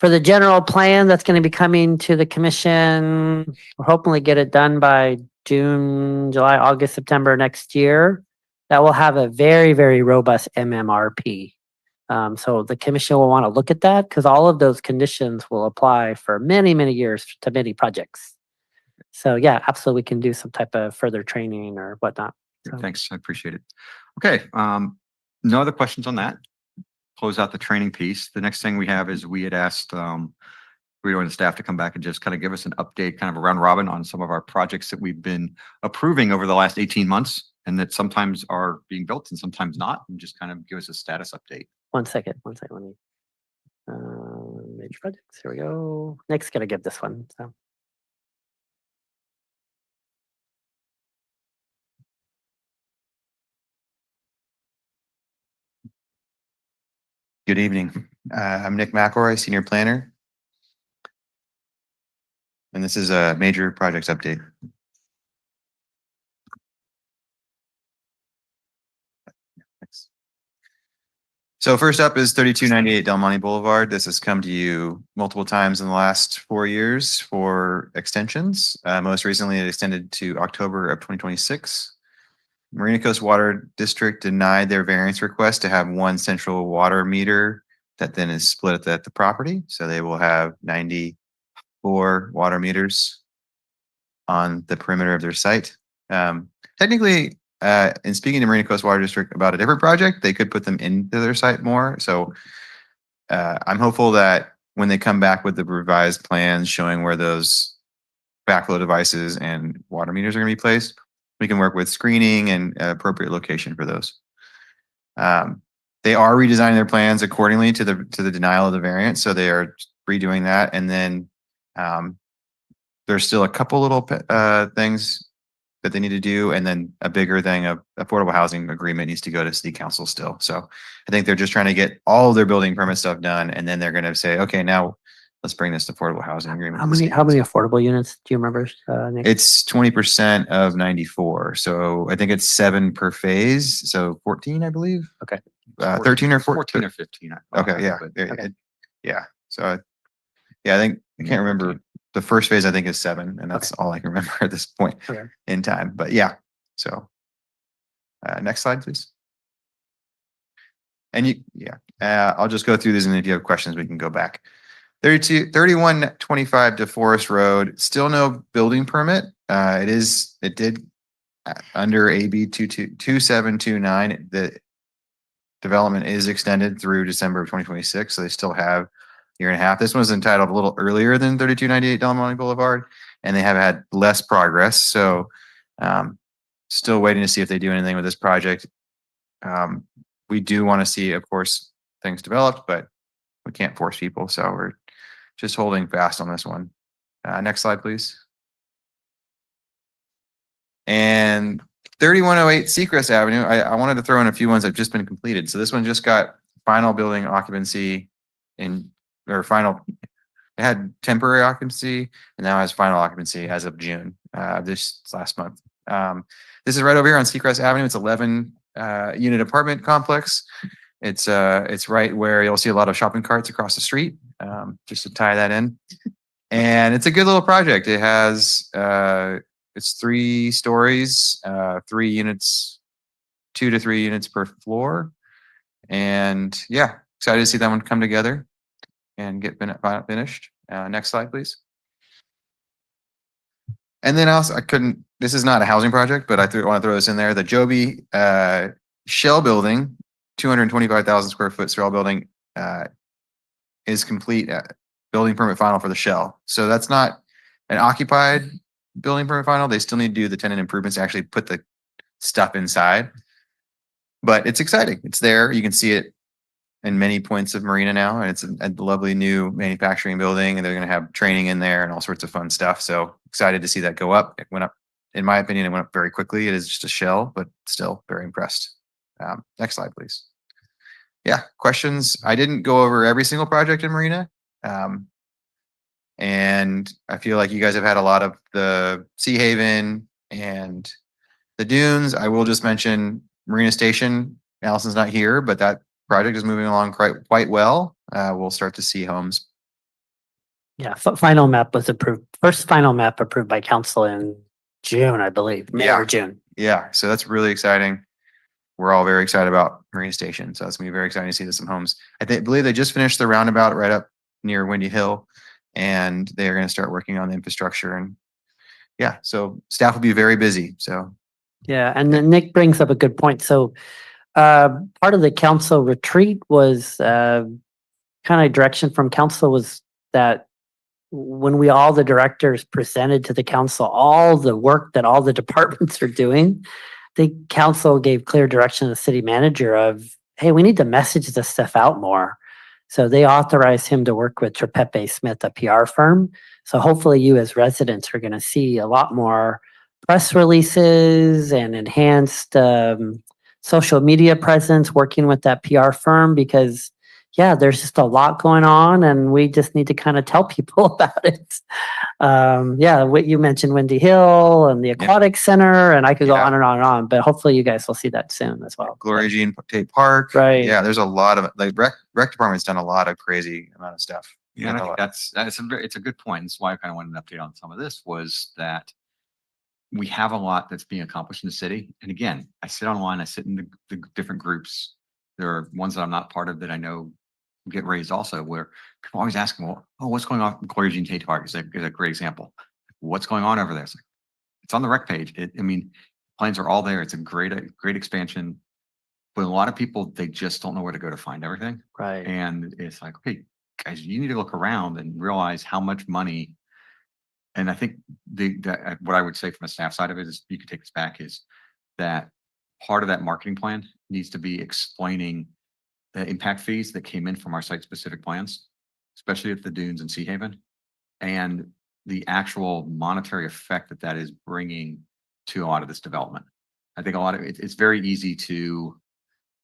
the general plan that's going to be coming to the commission, we'll hopefully get it done by June, July, August, September next year. That will have a very, very robust MMRP. So the commission will want to look at that because all of those conditions will apply for many, many years to many projects. So yeah, absolutely, we can do some type of further training or whatnot. So. Thanks, I appreciate it. Okay, no other questions on that. Close out the training piece. The next thing we have is we had asked Rito and the staff to come back and just kind of give us an update, kind of a round robin on some of our projects that we've been approving over the last 18 months, and that sometimes are being built and sometimes not, and just kind of give us a status update. One second. Let me. Major projects. Here we go. Nick's gonna give this one. So. Good evening. I'm Nick McElroy, Senior Planner. And this is a major projects update. So first up is 3298 Del Monte Boulevard. This has come to you multiple times in the last 4 years for extensions. Most recently, it extended to October of 2026. Marina Coast Water District denied their variance request to have one central water meter that then is split at the property. So they will have 94 water meters on the perimeter of their site. Technically, in speaking to Marina Coast Water District about a different project, they could put them into their site more. So I'm hopeful that when they come back with the revised plans showing where those backflow devices and water meters are going to be placed, we can work with screening and appropriate location for those. They are redesigning their plans accordingly to the denial of the variance, so they are redoing that. And then there's still a couple little things that they need to do, and then a bigger thing of affordable housing agreement needs to go to city council still. So I think they're just trying to get all of their building permit stuff done, and then they're going to say, okay, now let's bring this to affordable housing agreement. How many affordable units do you remember, Nick? It's 20% of 94. So I think it's 7 per phase. So 14, I believe. Okay. 13 or 14 or 15. Okay. Yeah. Okay. Yeah. So yeah, I can't remember. The first phase I think is 7, and that's all I can remember at this point Okay. in time. But yeah. So next slide, please. And I'll just go through these, and if you have questions, we can go back. 3125 DeForest Road, still no building permit. It did under AB 2729. The development is extended through December of 2026, so they still have a year and a half. This one's entitled a little earlier than 3298 Del Monte Boulevard, and they have had less progress. So still waiting to see if they do anything with this project. We do want to see, of course, things developed, but we can't force people, so we're just holding fast on this one. Next slide, please. And 3108 Seacrest Avenue, I wanted to throw in a few ones that have just been completed. So this one just got final building occupancy it had temporary occupancy and now has final occupancy as of June, this last month. This is right over here on Seacrest Avenue. It's 11 unit apartment complex. It's right where you'll see a lot of shopping carts across the street, just to tie that in. And it's a good little project. It has, it's 3 stories, 3 units, 2 to 3 units per floor. And yeah, excited to see that one come together and get finished. Next slide, please. And then also, this is not a housing project, but I want to throw this in there. The Joby shell building, 225,000 square foot shell building, is complete. Building permit final for the shell. So that's not an occupied building permit final. They still need to do the tenant improvements to actually put the stuff inside. But it's exciting. It's there. You can see it in many points of Marina now, and it's a lovely new manufacturing building, and they're going to have training in there and all sorts of fun stuff. So excited to see that go up. It went up, in my opinion, it went up very quickly. It is just a shell, but still very impressed. Next slide, please. Yeah, questions. I didn't go over every single project in Marina. And I feel like you guys have had a lot of the Sea Haven and the Dunes. I will just mention Marina Station. Allison's not here, but that project is moving along quite well. We'll start to see homes. Yeah, final map was approved. First final map approved by council in June, I believe, May or June. Yeah, so that's really exciting. We're all very excited about Marina Station, so it's gonna be very exciting to see some homes. Believe they just finished the roundabout right up near Windy Hill, and they're going to start working on the infrastructure. And yeah, so staff will be very busy. So yeah, and then Nick brings up a good point. So part of the council retreat was kind of direction from council was that when all the directors presented to the council all the work that all the departments are doing, the council gave clear direction to the city manager of, hey, we need to message this stuff out more. So they authorized him to work with Trepepe Smith, a PR firm. So hopefully you as residents are going to see a lot more press releases and enhanced social media presence working with that PR firm, because yeah, there's just a lot going on and we just need to kind of tell people about it. Yeah, what you mentioned, Windy Hill and the Aquatic Center, and I could go on and on and on, but hopefully you guys will see that soon as well. Gloria Jean Tate Park. Right. Yeah, there's a lot of, like, rec department's done a lot of crazy amount of stuff. Yeah, and I think it's a good point. That's why I kind of wanted an update on some of this, was that we have a lot that's being accomplished in the city. And again, I sit online, I sit in the different groups. There are ones that I'm not part of that I know get raised also, where people always ask me, well, oh, what's going on? Gloria Jean Tate Park is a great example. What's going on over there? It's on the rec page. plans are all there. It's a great expansion. But a lot of people, they just don't know where to go to find everything. Right. And it's like, okay, guys, you need to look around and realize how much money. And I think what I would say from a staff side of it is, you could take this back, is that part of that marketing plan needs to be explaining the impact fees that came in from our site specific plans, especially at the Dunes and Sea Haven, and the actual monetary effect that is bringing to a lot of this development. I think a lot of it's very easy to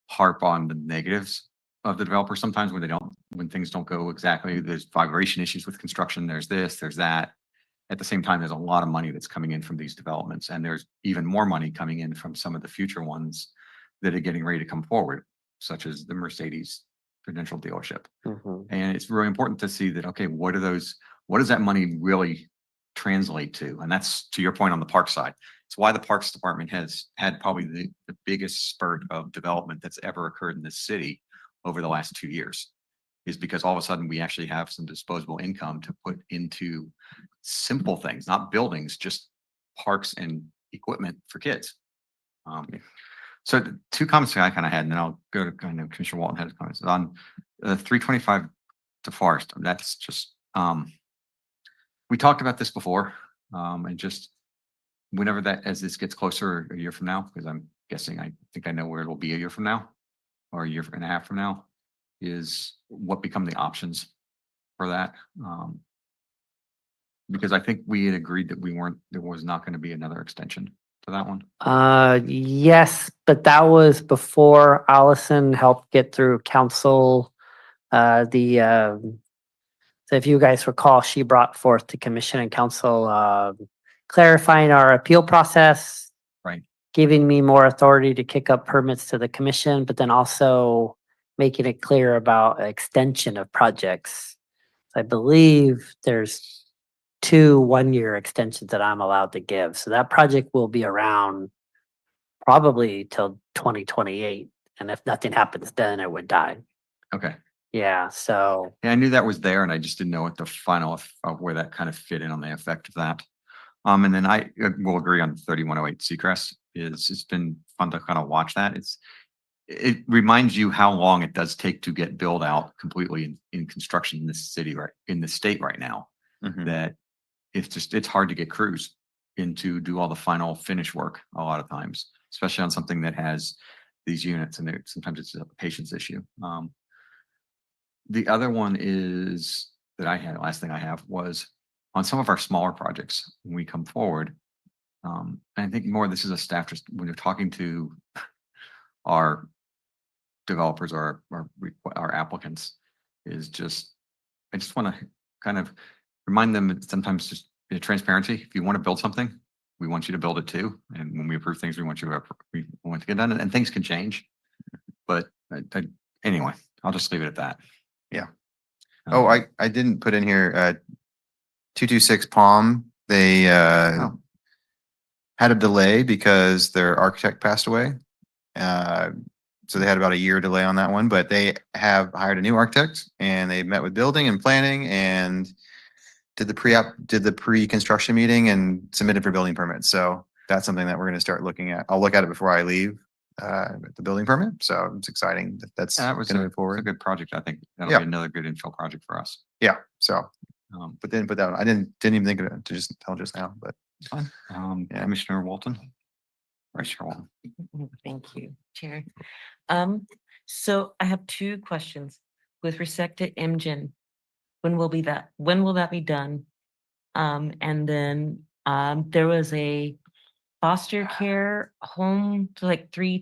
harp on the negatives of the developer sometimes when things don't go exactly. There's vibration issues with construction. There's this, there's that. At the same time, there's a lot of money that's coming in from these developments, and there's even more money coming in from some of the future ones that are getting ready to come forward, such as the Mercedes credential dealership. And it's really important to see that, okay, what does that money really translate to? And that's, to your point, on the park side. It's why the Parks Department has had probably the biggest spurt of development that's ever occurred in this city over the last 2 years, is because all of a sudden we actually have some disposable income to put into simple things, not buildings, just parks and equipment for kids. So the two comments that I kind of had, and then I'll go to kind of Commissioner Walton had comments on 325 to Forest. That's just, we talked about this before, and just whenever as this gets closer a year from now, because I'm guessing, I think I know where it'll be a year from now or a year and a half from now, is what become the options for that. Because I think we had agreed that there was not going to be another extension to that one. Yes, but that was before Allison helped get through council. So if you guys recall, she brought forth to commission and council, clarifying our appeal process. Right. Giving me more authority to kick up permits to the commission, but then also making it clear about extension of projects. I believe there's 2 one-year extensions that I'm allowed to give. So that project will be around probably till 2028. And if nothing happens, then it would die. Okay. Yeah. So Yeah, I knew that was there, and I just didn't know what the final of where that kind of fit in on the effect of that. And then I will agree on 3108 Seacrest. It's been fun to kind of watch that. It reminds you how long it does take to get built out completely in construction in this city, right, in the state right now. That it's hard to get crews in to do all the final finish work a lot of times, especially on something that has these units, and sometimes it's a patience issue. The other one is that last thing I have was on some of our smaller projects when we come forward. And I think more this is a staff, just when you're talking to our developers or our applicants, is just, I just want to kind of remind them that sometimes just transparency. If you want to build something, we want you to build it too. And when we approve things, we want to get done, and things can change. But anyway, I'll just leave it at that. Yeah. Oh, I didn't put in here 226 Palm. They had a delay because their architect passed away. So they had about a year delay on that one, but they have hired a new architect, and they met with building and planning and did the pre-construction meeting and submitted for building permits. So that's something that we're going to start looking at. I'll look at it before I leave the building permit. So it's exciting that's That was going to move It's a forward. good project. I think that'll Yeah. be another good infill project for us. Yeah. So, but then put that on. I didn't even think of it to just tell just now, but It's fine. Yeah. Commissioner Walton. Vice Chair Walton. Thank you, Chair. So I have 2 questions with respect to IMGen. When will that be done? And then there was a foster care home, like 3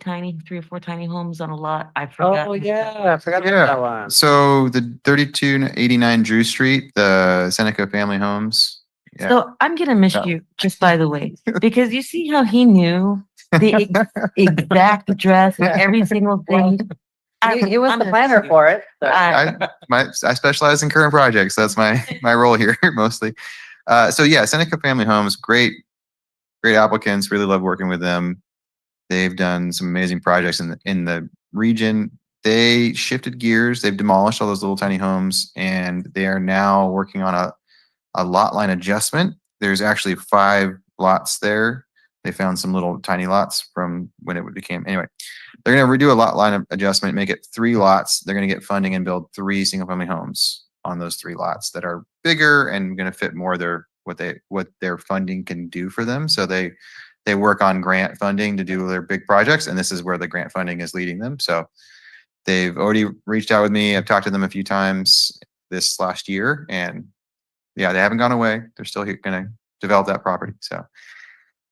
or 4 tiny homes on a lot. I forgot. oh yeah, I forgot about Yeah. that one. So the 3289 Drew Street, the Seneca Family Homes. Yeah. So I'm gonna miss No. you, just by the way, because you see how he knew the exact address of every single thing. He was I'm the gonna planner miss you. for it. so- I specialize in current projects. That's my role here mostly. So yeah, Seneca Family Homes, great applicants. Really love working with them. They've done some amazing projects in the region. They shifted gears. They've demolished all those little tiny homes, and they are now working on a lot line adjustment. There's actually 5 lots there They found some little tiny lots from when it became, anyway. They're gonna redo a lot line adjustment, make it 3 lots. They're gonna get funding and build 3 single family homes on those 3 lots that are bigger and gonna fit more their, what their funding can do for them. So they work on grant funding to do their big projects, and this is where the grant funding is leading them. So they've already reached out with me. I've talked to them a few times this last year, and yeah, they haven't gone away. They're still gonna develop that property. So,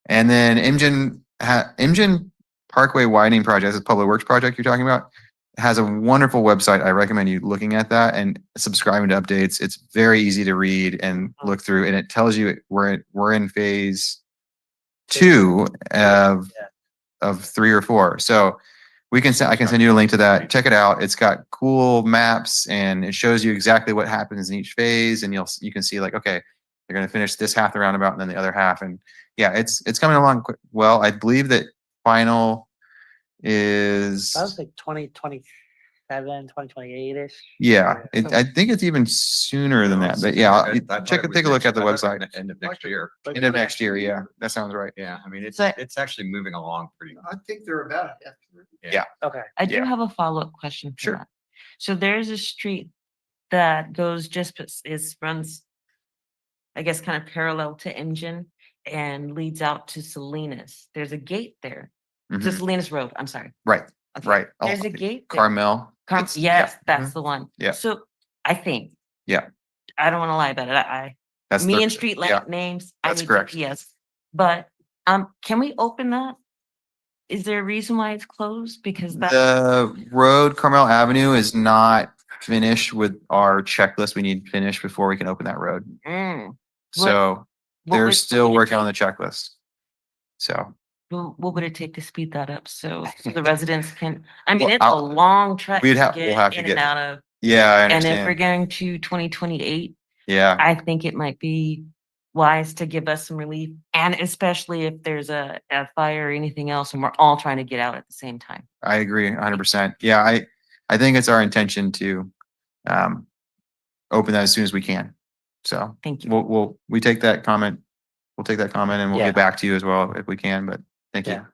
and then Imgen Parkway Widening Project, this public works project you're talking about, has a wonderful website. I recommend you looking at that and subscribing to updates. It's very easy to read and look through, and it tells you we're in phase 2 of 3 or 4. So I can send you a link to that. Check it out. It's got cool maps and it shows you exactly what happens in each phase, and you can see like, okay, they're going to finish this half the roundabout and then the other half, and yeah, it's coming along well. I believe that final is, That was like 2027, 2028-ish. yeah, I think it's even sooner than that, but yeah, take a look at the website. End of next year. End of next year, yeah, that sounds right. Yeah, I mean, So- it's actually moving along pretty. I think they're about it. Yeah. Okay. I do Yeah. have a follow-up question for Sure. that. So there's a street that goes runs, I guess, kind of parallel to Engine and leads out to Salinas. There's a gate there. To Mhm. Salinas Road, I'm sorry. Right, Okay. right. There's Oh, a gate there. Carmel. Yes, yeah, that's mhm. the one. Yeah. So I think. Yeah. I don't want to lie about it. I That's me the- and street yeah, names. that's I need correct. GPS. But can we open that? Is there a reason why it's closed? Because that The road, Carmel Avenue, is not finished with our checklist. We need finished before we can open that road. What- So what they're would- still what would it working on the take- checklist. So What would it take to speed that up so the residents can? I mean, Well, it's a I'll- long trek we'll to have get to in get, and out of. yeah, I And if we're understand. going to 2028, Yeah, I think it might be wise to give us some relief, and especially if there's a fire or anything else, and we're all trying to get out at the same time. I agree 100%. Yeah, I think it's our intention to open that as soon as we can. So Thank you. we take that comment. We'll take that comment and we'll Yeah. get back to you as well if we can, but thank you.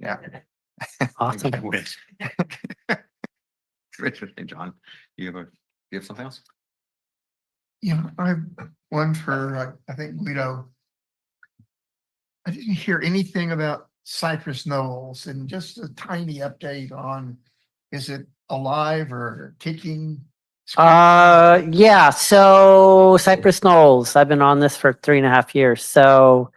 Yeah. Yeah. Awesome. I wish. Richard and John, you have something else? Yeah, I have one for, I think Guido. I didn't hear anything about Cypress Knolls, and just a tiny update on, is it alive or kicking? Yeah, so Cypress Knolls, I've been on this for 3.5 years. So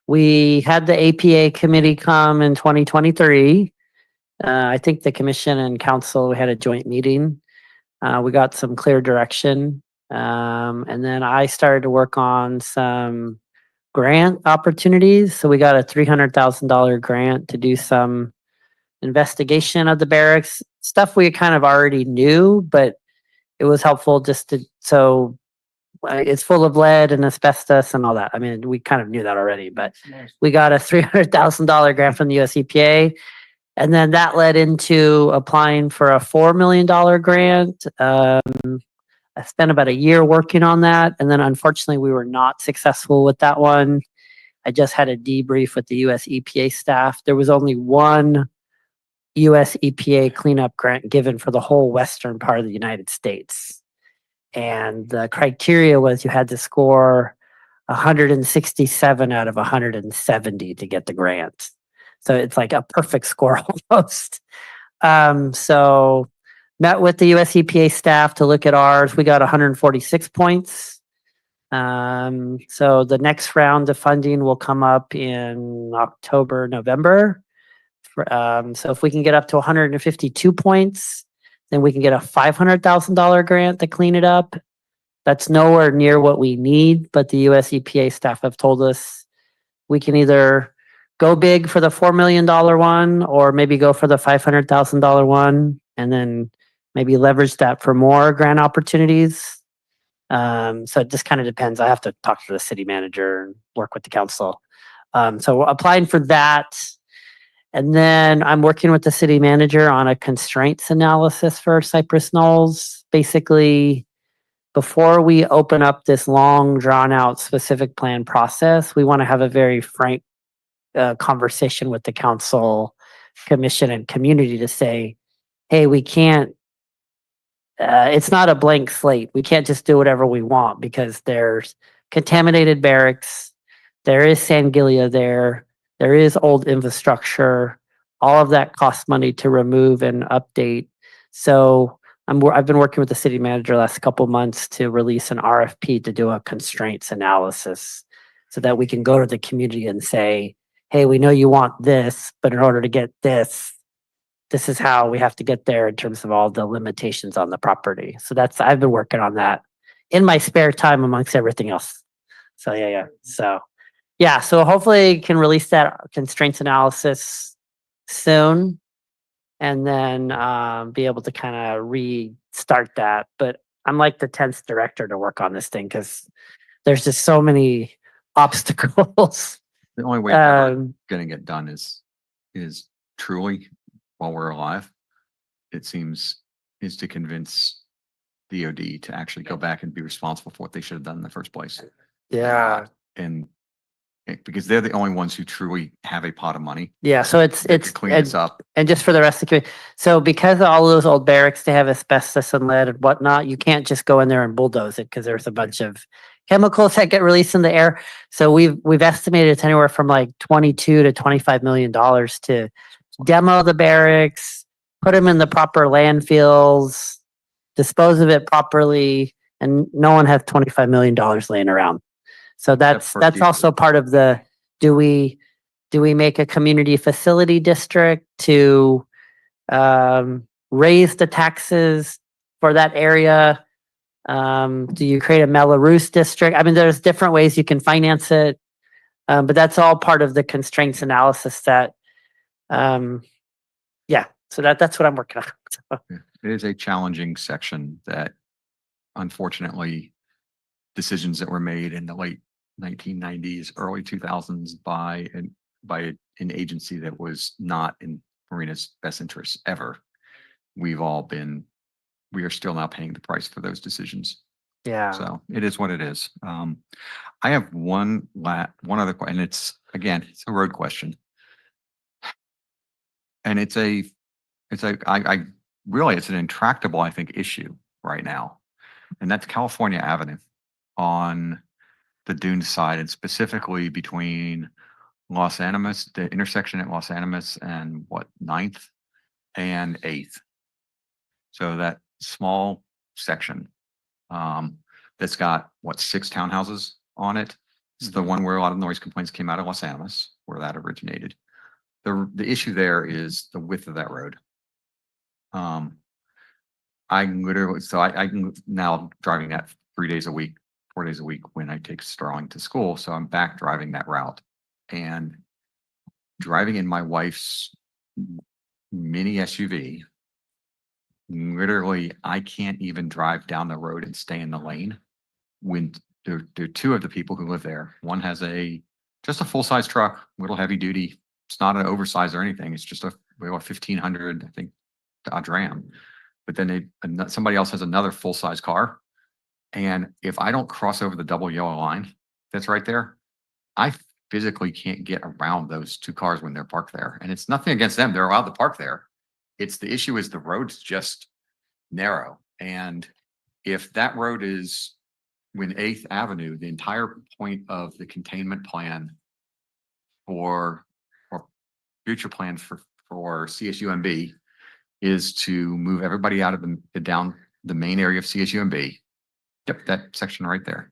we had the APA committee come in 2023. I think the commission and council, we had a joint meeting. We got some clear direction. And then I started to work on some grant opportunities. So we got a $300,000 grant to do some investigation of the barracks, stuff we kind of already knew, but it was helpful just to, so it's full of lead and asbestos and all that. I mean, we kind of knew that already, but we got a $300,000 grant from the US EPA. And then that led into applying for a $4 million grant. I spent about a year working on that. And then unfortunately, we were not successful with that one. I just had a debrief with the US EPA staff. There was only one US EPA cleanup grant given for the whole western part of the United States. And the criteria was you had to score 167 out of 170 to get the grant. So it's like a perfect score almost. So met with the US EPA staff to look at ours. We got 146 points. So the next round of funding will come up in October, November. So if we can get up to 152 points, then we can get a $500,000 grant to clean it up. That's nowhere near what we need, but the US EPA staff have told us we can either go big for the $4 million one, or maybe go for the $500,000 one, and then maybe leverage that for more grant opportunities. So it just kind of depends. I have to talk to the city manager and work with the council. So we're applying for that. And then I'm working with the city manager on a constraints analysis for Cypress Knolls. Basically, before we open up this long, drawn out specific plan process, we want to have a very frank conversation with the council, commission, and community to say, hey, we can't, it's not a blank slate. We can't just do whatever we want because there's contaminated barracks, there is Sangillia there is old infrastructure. All of that costs money to remove and update. So I've been working with the city manager the last couple months to release an RFP to do a constraints analysis so that we can go to the community and say, hey, we know you want this, but in order to get this, this is how we have to get there in terms of all the limitations on the property. So I've been working on that in my spare time amongst everything else. So so hopefully can release that constraints analysis soon and then be able to kind of restart that. But I'm like the 10th director to work on this thing because there's just so many obstacles. The only way we're gonna get done is truly while we're alive. It seems is to convince DOD to actually go back and be responsible for what they should have done in the first place. Yeah. And because they're the only ones who truly have a pot of money. Yeah. So it's that could clean this up. And just for the rest of the community. So because of all those old barracks, they have asbestos and lead and whatnot. You can't just go in there and bulldoze it because there's a bunch of chemicals that get released in the air. So we've estimated it's anywhere from like $22 to $25 million to demo the barracks, put them in the proper landfills, dispose of it properly, and no one has $25 million laying around. So that's also part of the, do we make a community facility district to raise the taxes for that area? Do you create a Melrose district? I mean, there's different ways you can finance it, but that's all part of the constraints analysis that, so that's what I'm working on. It is a challenging section that unfortunately decisions that were made in the late 1990s, early 2000s by an agency that was not in Marina's best interests ever. We are still now paying the price for those decisions. Yeah. So it is what it is. I have one other question, and it's a road question. And it's an intractable, I think, issue right now. And that's California Avenue on the Dune side, and specifically between Los Animas, the intersection at Los Animas and 9th and 8th. So that small section that's got 6 townhouses on it. It's the one where a lot of noise complaints came out of Los Animas, where that originated. The issue there is the width of that road. I'm now driving that 3 days a week, 4 days a week when I take Starling to school. So I'm back driving that route and driving in my wife's mini SUV. Literally, I can't even drive down the road and stay in the lane when there are 2 of the people who live there. One has just a full-size truck, little heavy duty. It's not an oversized or anything. It's just a 1500, I think, Dodge Ram. But then somebody else has another full-size car. And if I don't cross over the double yellow line that's right there, I physically can't get around those 2 cars when they're parked there. And it's nothing against them. They're allowed to park there. The issue is the road's just narrow. And if that road is when 8th Avenue, the entire point of the containment plan or future plan for CSUMB is to move everybody out of down the main area of CSUMB. Yep, that section right there.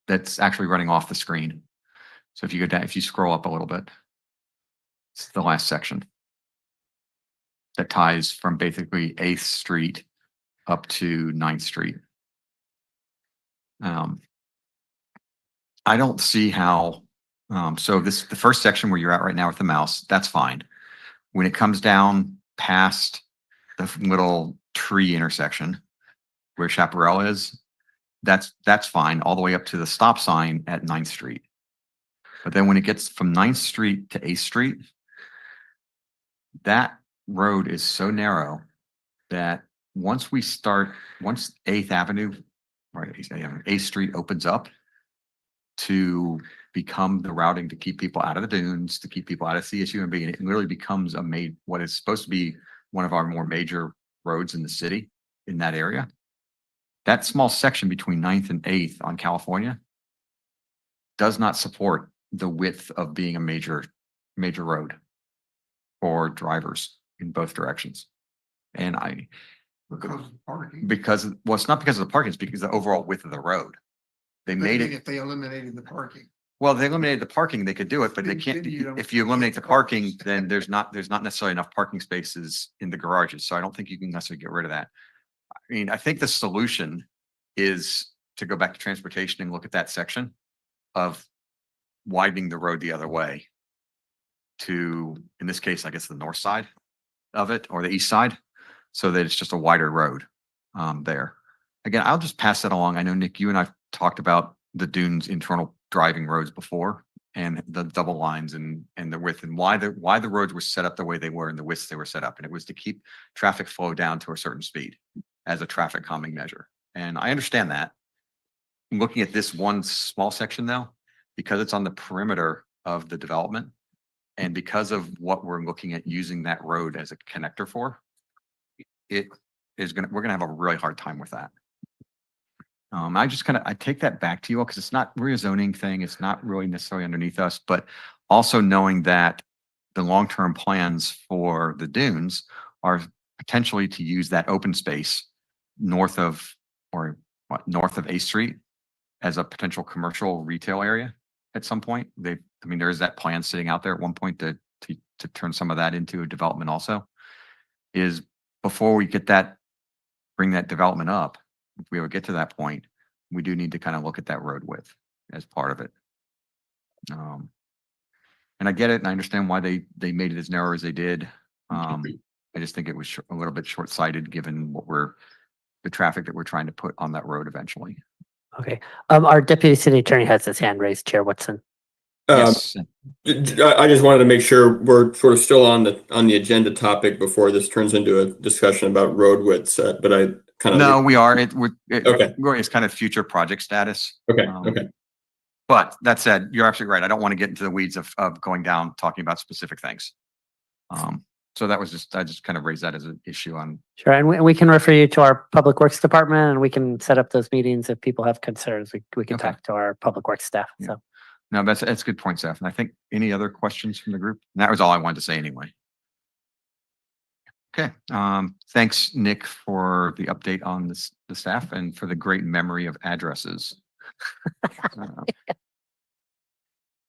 That's actually running off the screen. So if you go down, if you scroll up a little bit, it's the last section that ties from basically 8th Street up to 9th Street. I don't see how, so the first section where you're at right now with the mouse, that's fine. When it comes down past the little tree intersection where Chaparral is, that's fine all the way up to the stop sign at 9th Street. But then when it gets from 9th Street to 8th Street, that road is so narrow that once 8th Avenue right, A Street opens up to become the routing to keep people out of the dunes, to keep people out of CSU and B, and it literally becomes what is supposed to be one of our more major roads in the city in that area. That small section between 9th and 8th on California does not support the width of being a major road for drivers in both directions. And because, well, it's not because of the parking, it's because of the overall width of the road. They made it. If they eliminated the parking. Well, they eliminated the parking, they could do it, but they Then- can't, then you don't if you get eliminate the the parking, cars. then there's not necessarily enough parking spaces in the garages. So I don't think you can necessarily get rid of that. I mean, I think the solution is to go back to transportation and look at that section of widening the road the other way to, in this case, I guess the north side of it or the east side, so that it's just a wider road there. Again, I'll just pass that along. I know, Nick, you and I've talked about the dunes internal driving roads before and the double lines and the width and why the roads were set up the way they were and the widths they were set up. And it was to keep traffic flow down to a certain speed as a traffic calming measure. And I understand that. Looking at this one small section though, because it's on the perimeter of the development and because of what we're looking at using that road as a connector for, we're gonna have a really hard time with that. I take that back to you all because it's not really a zoning thing. It's not really necessarily underneath us, but also knowing that the long-term plans for the dunes are potentially to use that open space north of A Street as a potential commercial retail area at some point. I mean, there is that plan sitting out there at one point to turn some of that into a development also. Is before we bring that development up, if we ever get to that point, we do need to kind of look at that road width as part of it. And I get it and I understand why they made it as narrow as they did. I just think it was a little bit short-sighted given the traffic that we're trying to put on that road eventually. Okay. Our deputy city attorney has his hand raised, Chair Woodson. Yes. I just wanted to make sure we're sort of still on the agenda topic before this turns into a discussion about road widths, but I kind of. No, we are. Okay. It's kind of future project status. Okay, Um, okay. But that said, you're absolutely right. I don't want to get into the weeds of going down, talking about specific things. So that was I just kind of raised that as an issue on. Sure. And we can refer you to our Public Works Department and we can set up those meetings if people have concerns. We can Okay. talk to our Public Works staff. Yeah. So. No, that's a good point, Seth. And I think any other questions from the group? And that was all I wanted to say anyway. Okay. Thanks, Nick, for the update on the staff and for the great memory of addresses.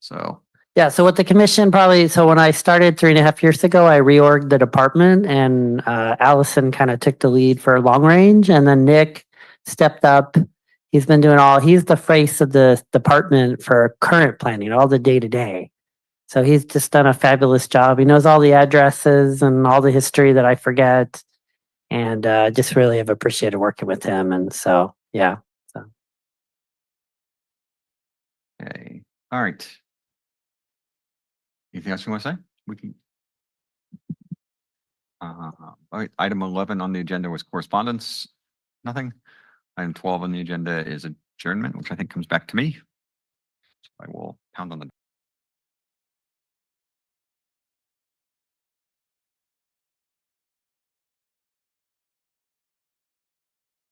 So. Yeah, so what the commission so when I started 3.5 years ago, I reorged the department and Allison kind of took the lead for long range and then Nick stepped up. He's been he's the face of the department for current planning, all the day to day. So he's just done a fabulous job. He knows all the addresses and all the history that I forget. And just really have appreciated working with him. And so, yeah. So. Okay. All right. Anything else you want to say? We can. All right. Item 11 on the agenda was correspondence. Nothing. Item 12 on the agenda is adjournment, which I think comes back to me. So I will pound on the